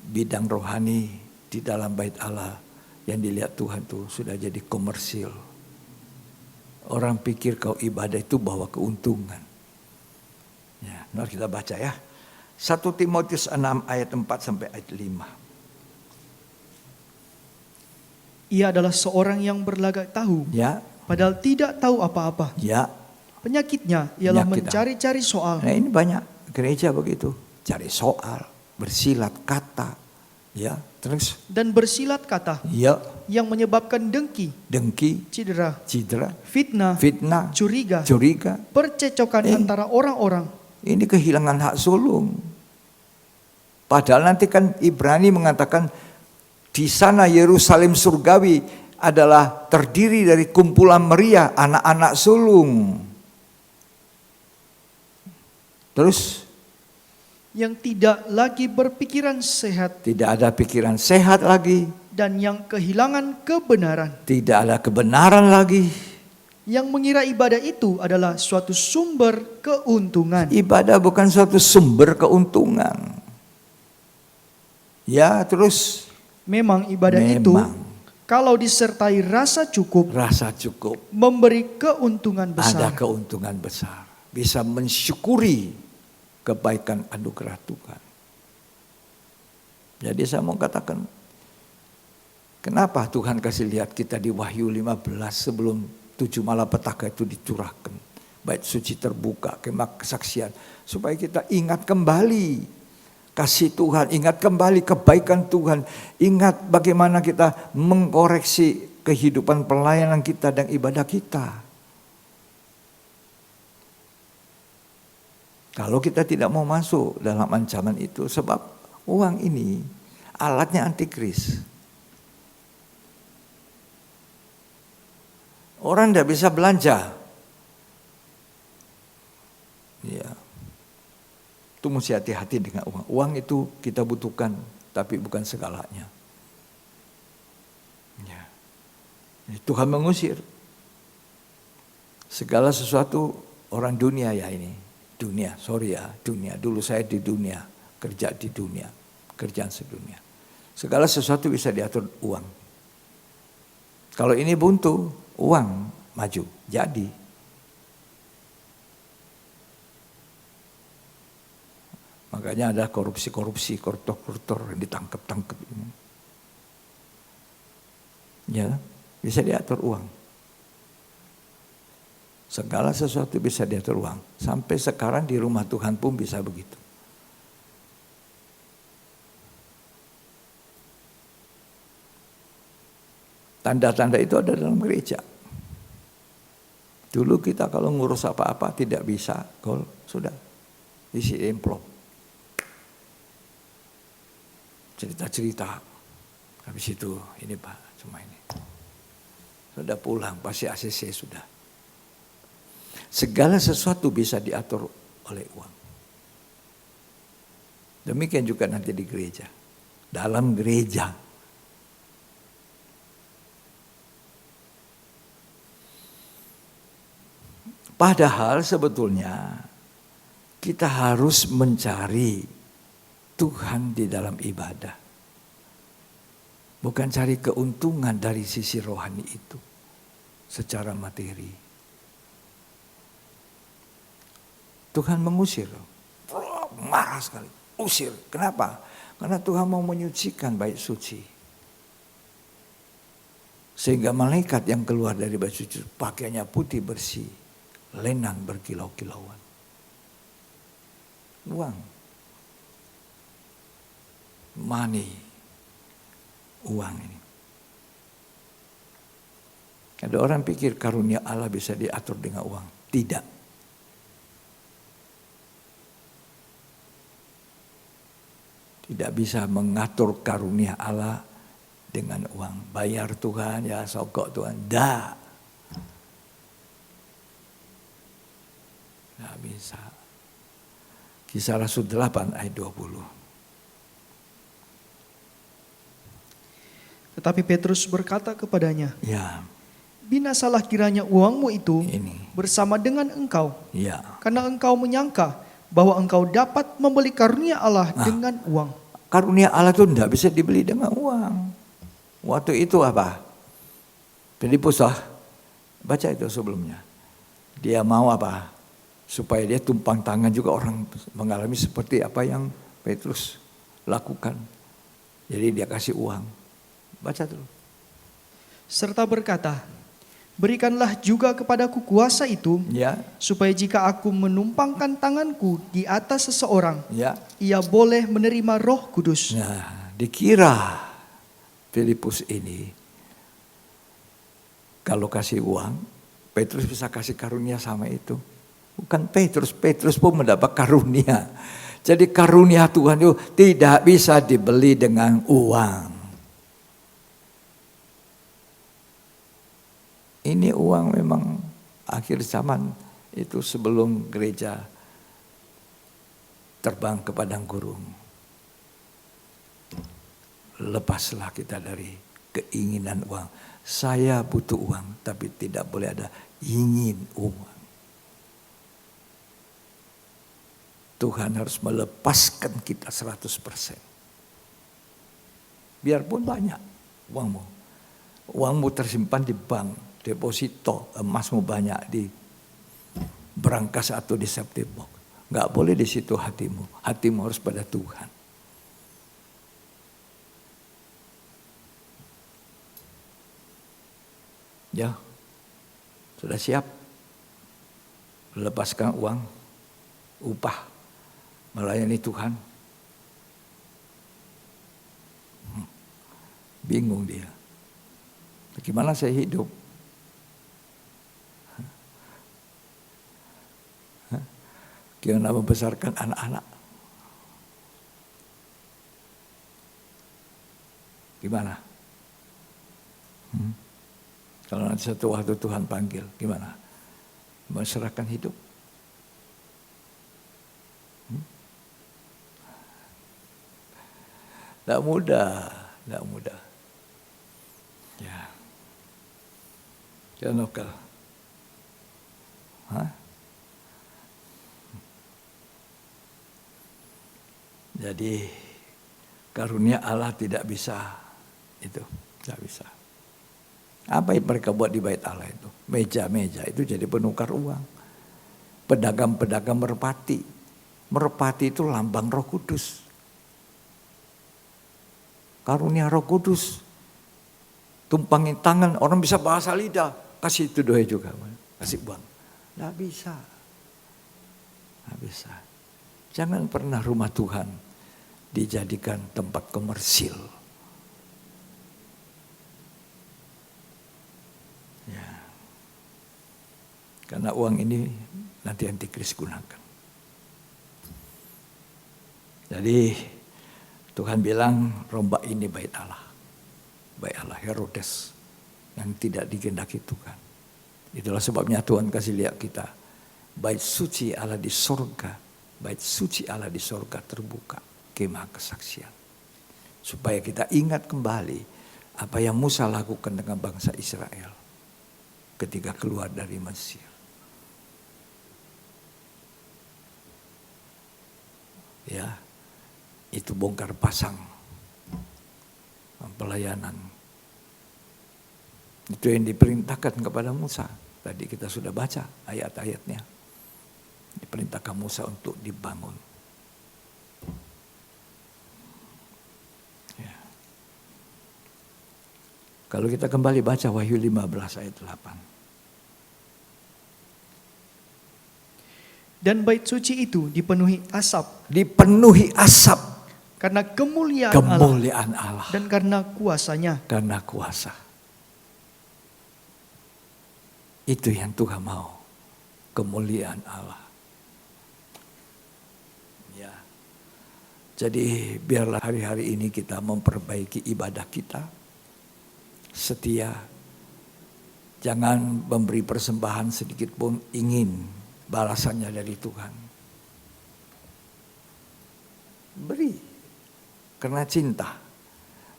Bidang rohani di dalam bait Allah yang dilihat Tuhan tuh sudah jadi komersil. Orang pikir kau ibadah itu bawa keuntungan. Ya, mari kita baca ya. 1 Timotius 6 ayat 4 sampai ayat 5. Ia adalah seorang yang berlagak tahu, Ya, padahal tidak tahu apa-apa. ya. Penyakitnya ialah Penyakit. mencari-cari soal. Nah ini banyak gereja begitu, cari soal, bersilat kata, ya terus, Dan bersilat kata ya yang menyebabkan dengki, dengki, cedera, cedera, fitnah, fitnah, curiga, curiga. percecokan antara orang-orang. Ini kehilangan hak sulung. Padahal nanti kan Ibrani mengatakan di sana Yerusalem surgawi adalah terdiri dari kumpulan meriah anak-anak sulung. Terus Yang tidak lagi berpikiran sehat tidak ada pikiran sehat lagi, dan yang kehilangan kebenaran. tidak ada kebenaran lagi. Yang mengira ibadah itu adalah suatu sumber keuntungan. Ibadah bukan suatu sumber keuntungan. Ya, terus Memang ibadah itu memang kalau disertai rasa cukup rasa cukup, memberi keuntungan ada besar. keuntungan besar. Bisa mensyukuri kebaikan anugerah Tuhan. Jadi saya mau katakan, kenapa Tuhan kasih lihat kita di Wahyu 15 sebelum 7 malapetaka itu dicurahkan. Bait suci terbuka, kemah kesaksian. Supaya kita ingat kembali kasih Tuhan, ingat kembali kebaikan Tuhan, ingat bagaimana kita mengkoreksi kehidupan pelayanan kita dan ibadah kita. Kalau kita tidak mau masuk dalam ancaman itu, sebab uang ini alatnya antikris. Orang tidak bisa belanja. Ya. Itu mesti hati-hati dengan uang. Uang itu kita butuhkan, tapi bukan segalanya. Ya. Tuhan mengusir segala sesuatu orang dunia ya ini. Dunia. Dulu saya di dunia, kerja di dunia, kerjaan sedunia. Segala sesuatu bisa diatur uang. Kalau ini buntu, uang maju, jadi. Makanya ada korupsi, koruptor yang ditangkap. Ya, bisa diatur uang. Segala sesuatu bisa diatur uang. Sampai sekarang di rumah Tuhan pun bisa begitu. Tanda-tanda itu ada dalam gereja. Dulu kita kalau ngurus apa-apa tidak bisa, kalau sudah isi amplop. Cerita-cerita. Habis itu, ini Pak, cuma ini. Sudah pulang, pasti ACC sudah. Segala sesuatu bisa diatur oleh uang. Demikian juga nanti di gereja. Dalam gereja. Padahal sebetulnya kita harus mencari Tuhan di dalam ibadah. Bukan cari keuntungan dari sisi rohani itu. Secara materi. Tuhan mengusir. Marah sekali. Usir. Kenapa? Karena Tuhan mau menyucikan bait suci. Sehingga malaikat yang keluar dari bait suci pakaiannya putih bersih. Lenan berkilau-kilauan. Uang. Money. Uang ini. Ada orang pikir karunia Allah bisa diatur dengan uang. Tidak. Tidak bisa mengatur karunia Allah dengan uang. Bayar Tuhan, ya sokok Tuhan. Dah. Tidak bisa. Kisah Rasul 8 ayat 20. Tetapi Petrus berkata kepadanya, Ya. Binasalah kiranya uangmu itu Ini. bersama dengan engkau. Ya. Karena engkau menyangka bahwa engkau dapat membeli karunia Allah dengan uang. Karunia Allah itu tidak bisa dibeli dengan uang. Waktu itu apa? Filipus baca itu sebelumnya. Dia mau apa? Supaya dia tumpang tangan juga orang mengalami seperti apa yang Petrus lakukan. Jadi dia kasih uang. Baca dulu. Serta berkata, berikanlah juga kepadaku kuasa itu, Ya. supaya jika aku menumpangkan tanganku di atas seseorang, Ya. ia boleh menerima Roh Kudus. Nah, dikira Filipus ini kalau kasih uang, Petrus bisa kasih karunia sama itu. Bukan Petrus pun mendapat karunia. Jadi karunia Tuhan itu tidak bisa dibeli dengan uang. Ini uang memang akhir zaman itu sebelum gereja terbang ke padang gurun. Lepaslah kita dari keinginan uang. Saya butuh uang, tapi tidak boleh ada ingin uang. Tuhan harus melepaskan kita 100%. Biarpun banyak uangmu. Uangmu tersimpan di bank. Deposito emasmu banyak di berangkas atau di safety box. Nggak boleh di situ hatimu. Hatimu harus pada Tuhan. Ya, sudah siap lepaskan uang, upah, melayani Tuhan. Bingung dia. Bagaimana saya hidup? Gimana membesarkan anak-anak? Gimana? Kalau nanti satu waktu Tuhan panggil, gimana? Menserahkan hidup? Tidak mudah, tidak mudah. Ya. Jangan lokal. Jadi karunia Allah tidak bisa itu, tidak bisa. Apa yang mereka buat di bait Allah itu? Meja-meja itu jadi penukar uang. Pedagang-pedagang merpati. Merpati itu lambang Roh Kudus. Karunia Roh Kudus. Tumpangin tangan, orang bisa bahasa lidah. Kasih itu doa juga. Kasih uang. Tidak bisa. Tidak bisa. Jangan pernah rumah Tuhan dijadikan tempat komersil. Ya. Karena uang ini nanti antikris gunakan. Jadi Tuhan bilang rombak ini bait Allah. Bait Allah Herodes yang tidak dikehendaki Tuhan. Itulah sebabnya Tuhan kasih lihat kita. Bait suci Allah di sorga. Bait suci Allah di sorga terbuka. Kemah kesaksian. Supaya kita ingat kembali apa yang Musa lakukan dengan bangsa Israel ketika keluar dari Mesir. Ya, itu bongkar pasang pelayanan. Itu yang diperintahkan kepada Musa. Tadi kita sudah baca ayat-ayatnya. Diperintahkan Musa untuk dibangun. Ya. Kalau kita kembali baca Wahyu 15 ayat 8. Dan bait suci itu dipenuhi asap. Dipenuhi asap. Karena kemuliaan Allah. Dan karena kuasanya. Karena kuasa. Itu yang Tuhan mau. Kemuliaan Allah. Ya. Jadi biarlah hari-hari ini kita memperbaiki ibadah kita. Setia. Jangan memberi persembahan sedikit pun ingin balasannya dari Tuhan. Beri karena cinta.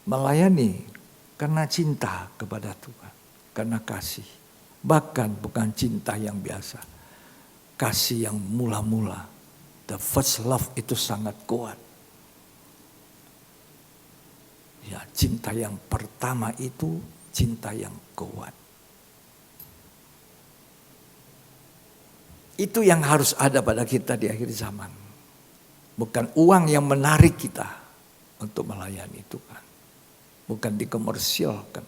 Melayani karena cinta kepada Tuhan. Karena kasih. Bahkan bukan cinta yang biasa. Kasih yang mula-mula. The first love itu sangat kuat. Ya, cinta yang pertama itu cinta yang kuat. Itu yang harus ada pada kita di akhir zaman. Bukan uang yang menarik kita untuk melayani Tuhan. Bukan dikomersilkan.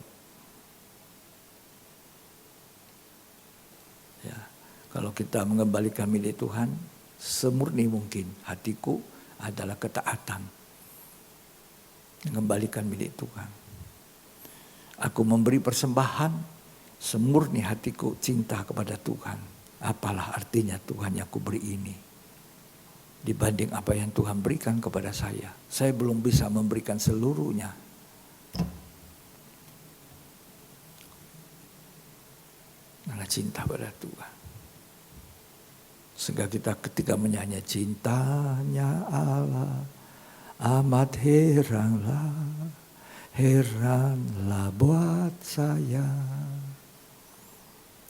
Ya, kalau kita mengembalikan milik Tuhan, semurni mungkin hatiku adalah ketaatan. Mengembalikan milik Tuhan. Aku memberi persembahan, semurni hatiku cinta kepada Tuhan. Apalah artinya Tuhan yang aku beri ini. Dibanding apa yang Tuhan berikan kepada saya. Saya belum bisa memberikan seluruhnya. Karena cinta pada Tuhan. Sehingga kita ketika menyanyi cintanya Allah. Amat heranlah buat saya.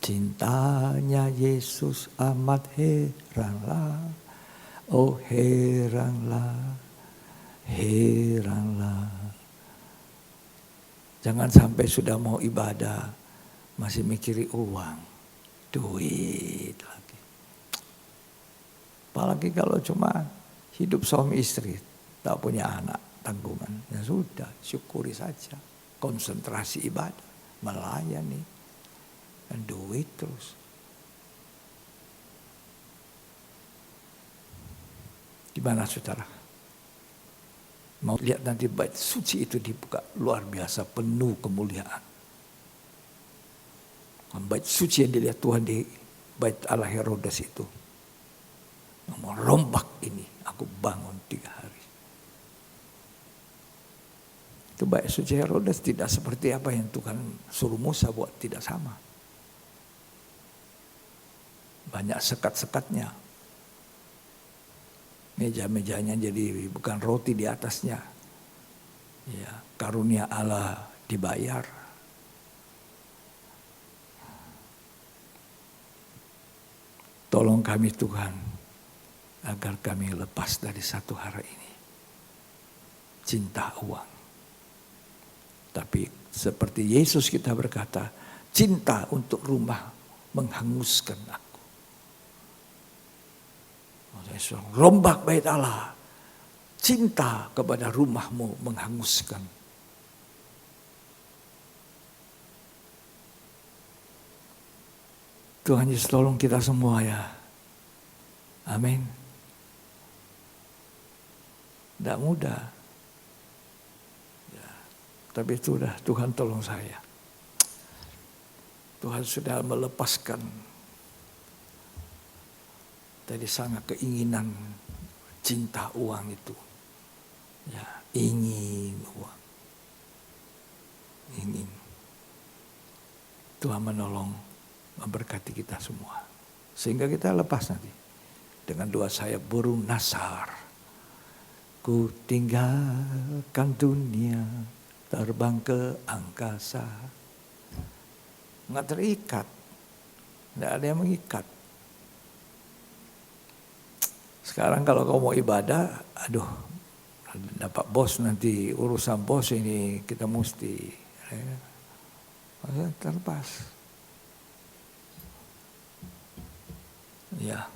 Cintanya Yesus amat heranlah. Oh heranlah. Jangan sampai sudah mau ibadah masih mikiri uang, duit lagi. Apalagi kalau cuma hidup suami istri, tak punya anak, tanggungan. Ya sudah, syukuri saja. Konsentrasi ibadah, melayani, dan duit terus. Gimana saudara? Mau lihat nanti bait suci itu dibuka, luar biasa, penuh kemuliaan. Bait suci yang dilihat Tuhan di bait Allah Herodes itu. Mau rombak ini, aku bangun 3 hari. Itu bait suci Herodes tidak seperti apa yang Tuhan suruh Musa buat, tidak sama. Banyak sekat-sekatnya. Meja-mejanya jadi bukan roti di atasnya. Ya, karunia Allah dibayar. Tolong kami Tuhan, agar kami lepas dari satu hara ini. Cinta uang. Tapi seperti Yesus kita berkata, cinta untuk rumah menghanguskan aku. Rombak bait Allah, cinta kepada rumahmu menghanguskan. Tuhan Yesus tolong kita semua ya. Amin. Tidak mudah. Ya, tapi sudah Tuhan tolong saya. Tuhan sudah melepaskan dari sangat keinginan cinta uang itu. Ya, ingin uang. Ingin. Tuhan menolong, memberkati kita semua. Sehingga kita lepas nanti. Dengan doa saya, burung Nasar. Ku tinggalkan dunia, terbang ke angkasa. Nggak terikat. Nggak ada yang mengikat. Sekarang kalau kau mau ibadah, aduh, dapat bos nanti, urusan bos ini kita mesti terlepas. Ya.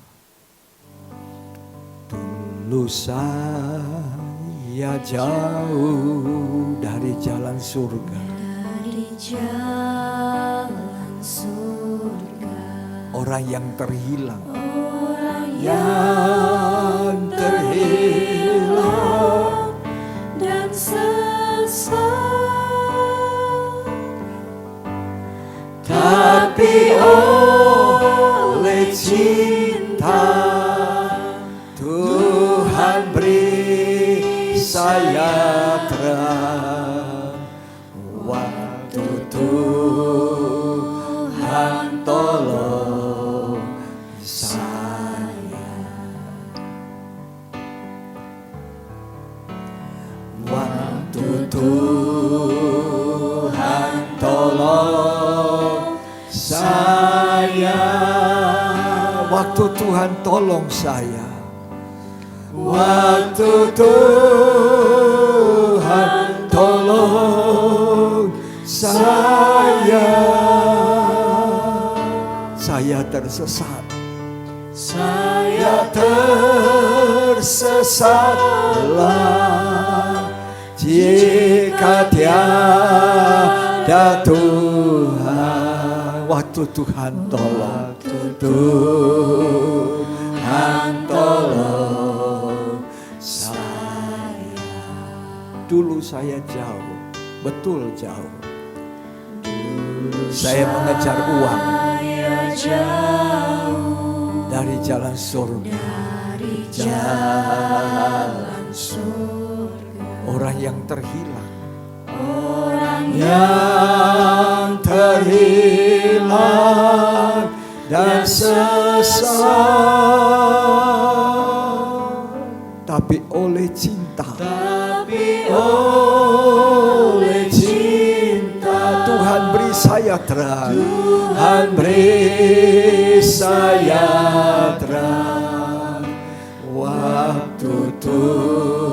Dulu saya jauh dari jalan surga. Dari jalan surga. Orang yang terhilang. Yang terhilang dan sesat, tapi oleh cinta Tuhan beri saya terang. Waktu Tuhan tolong Tuhan tolong saya. Waktu Tuhan tolong saya. Waktu Tuhan tolong saya. Saya tersesat. Saya tersesatlah jika tiada Tuhan. Waktu Tuhan tolong. Tuhan tolong saya. Dulu saya jauh, betul jauh. Saya mengejar uang dari jalan surga. Dari jalan surga. Orang yang terhilang. Orang yang terhilang dan sesat, tapi oleh cinta. tapi oleh cinta Tuhan beri saya terang. Tuhan beri saya terang. Waktu Tuhan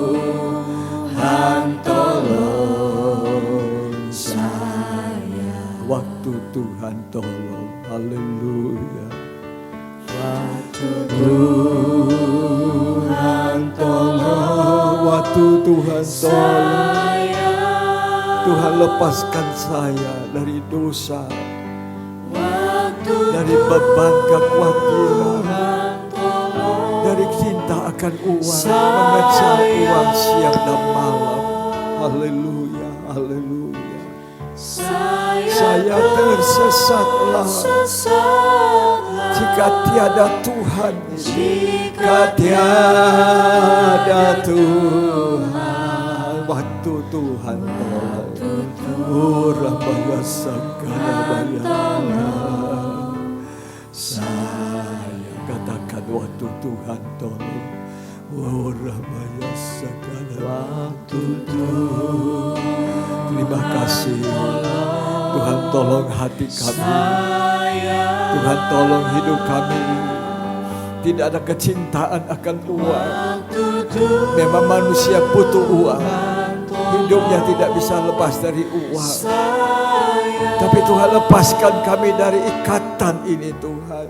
tolong saya. Waktu Tuhan tolong. Haleluya. Waktu Tuhan tolong. Waktu Tuhan tolong. Saya. Tuhan lepaskan saya dari dosa, Waktu dari beban kekhawatiran, Tuhan tolong. dari cinta mengejarkan uang, mengejar uang siang dan malam. Haleluya, haleluya. Saya tersesatlah jika tiada Tuhan, jika tiada Tuhan. Waktu Tuhan tolong, Rabaya Sakala Bayana. Saya katakan waktu Tuhan tolong, Rabaya Sakala. Waktu Tuhan. Terima kasih Tuhan, tolong hati kami, Tuhan tolong hidup kami. Tidak ada kecintaan akan uang. Memang manusia butuh uang, hidupnya tidak bisa lepas dari uang. Tapi Tuhan, lepaskan kami dari ikatan ini Tuhan.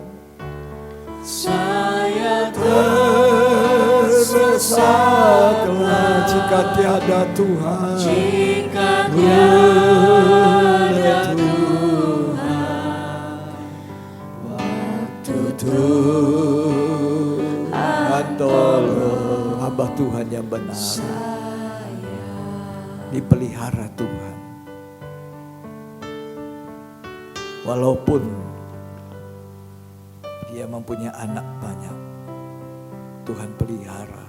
Saya tersesatlah jika tiada Tuhan, jika tiada Tuhan. Waktu Tuhan tolong, hamba Tuhan yang benar dipelihara Tuhan. Walaupun dia mempunyai anak banyak, Tuhan pelihara.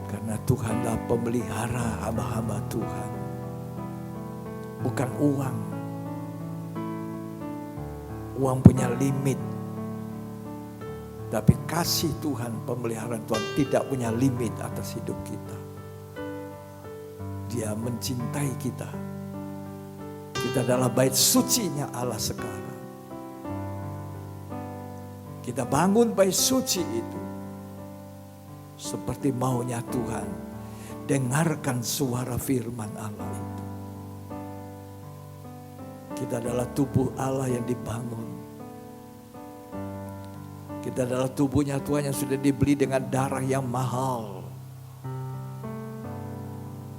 Karena Tuhanlah pemelihara hamba-hamba Tuhan. Bukan uang. Uang punya limit. Tapi kasih Tuhan, pemeliharaan Tuhan tidak punya limit atas hidup kita. Dia mencintai kita. Kita adalah bait sucinya Allah sekarang. Kita bangun bait suci itu seperti maunya Tuhan. Dengarkan suara firman Allah itu. Kita adalah tubuh Allah yang dibangun. Kita adalah tubuhnya Tuhan yang sudah dibeli dengan darah yang mahal.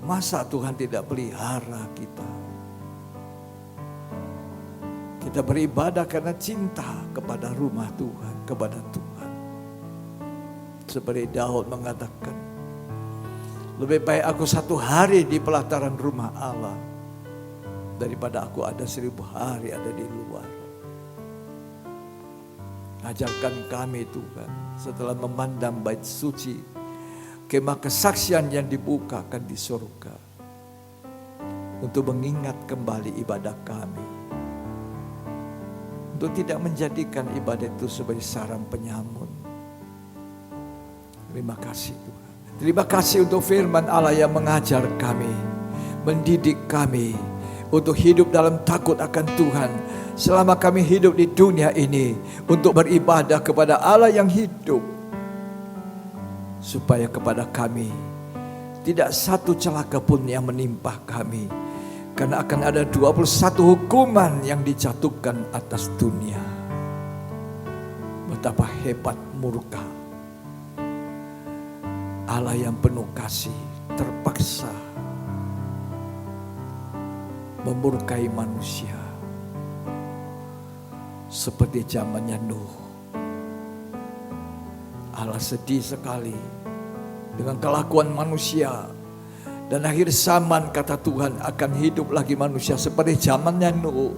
Masa Tuhan tidak pelihara kita? Kita beribadah karena cinta kepada rumah Tuhan, kepada Tuhan. Seperti Daud mengatakan, lebih baik aku 1 hari di pelataran rumah Allah daripada aku ada 1000 hari ada di luar. Ajarkan kami Tuhan, setelah memandang bait suci, kemah kesaksian yang dibukakan di surga, untuk mengingat kembali ibadah kami. Untuk tidak menjadikan ibadah itu sebagai sarang penyamun. Terima kasih Tuhan. Terima kasih untuk firman Allah yang mengajar kami, mendidik kami untuk hidup dalam takut akan Tuhan. Selama kami hidup di dunia ini, untuk beribadah kepada Allah yang hidup. Supaya kepada kami tidak satu celaka pun yang menimpa kami. Karena akan ada 21 hukuman yang dijatuhkan atas dunia. Betapa hebat murka Allah yang penuh kasih terpaksa memurkai manusia. Seperti zamannya Nuh. Allah sedih sekali dengan kelakuan manusia. Dan akhir zaman kata Tuhan akan hidup lagi manusia seperti zamannya Nuh.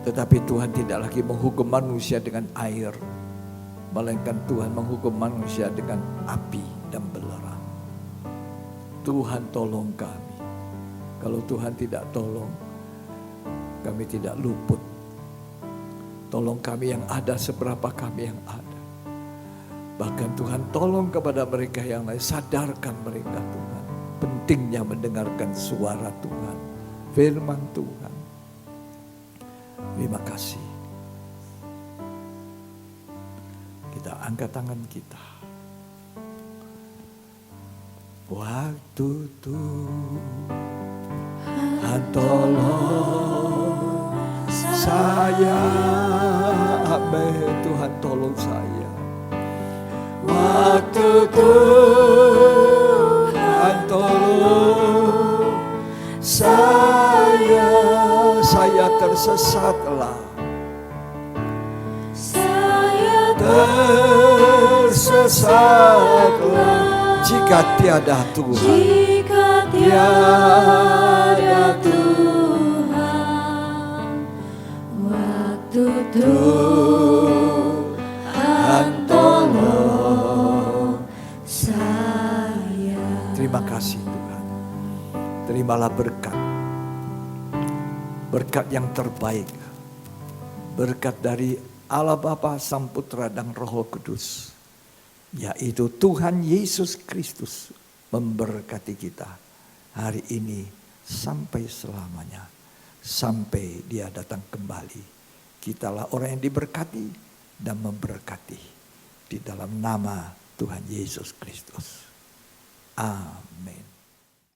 Tetapi Tuhan tidak lagi menghukum manusia dengan air. Melainkan Tuhan menghukum manusia dengan api dan belerang. Tuhan tolong kami. Kalau Tuhan tidak tolong, kami tidak luput. Tolong kami yang ada seberapa kami yang ada. Bahkan Tuhan tolong kepada mereka yang lain, sadarkan mereka Tuhan. Pentingnya mendengarkan suara Tuhan, firman Tuhan. Terima kasih. Kita angkat tangan kita. Waktu Tuhan tolong saya, amin. Tuhan tolong saya. Waktu Tuhan tolong saya tersesatlah. Saya Tersesatlah jika tiada Tuhan. jika tiada Tuhan, waktu Tuhan tolong saya. Terima kasih Tuhan. Terimalah berkat. Berkat yang terbaik. Berkat dari Allah Bapa, Sang Putra dan Roh Kudus. Yaitu Tuhan Yesus Kristus memberkati kita hari ini sampai selamanya. Sampai Dia datang kembali. Kitalah orang yang diberkati dan memberkati. Di dalam nama Tuhan Yesus Kristus. Amin.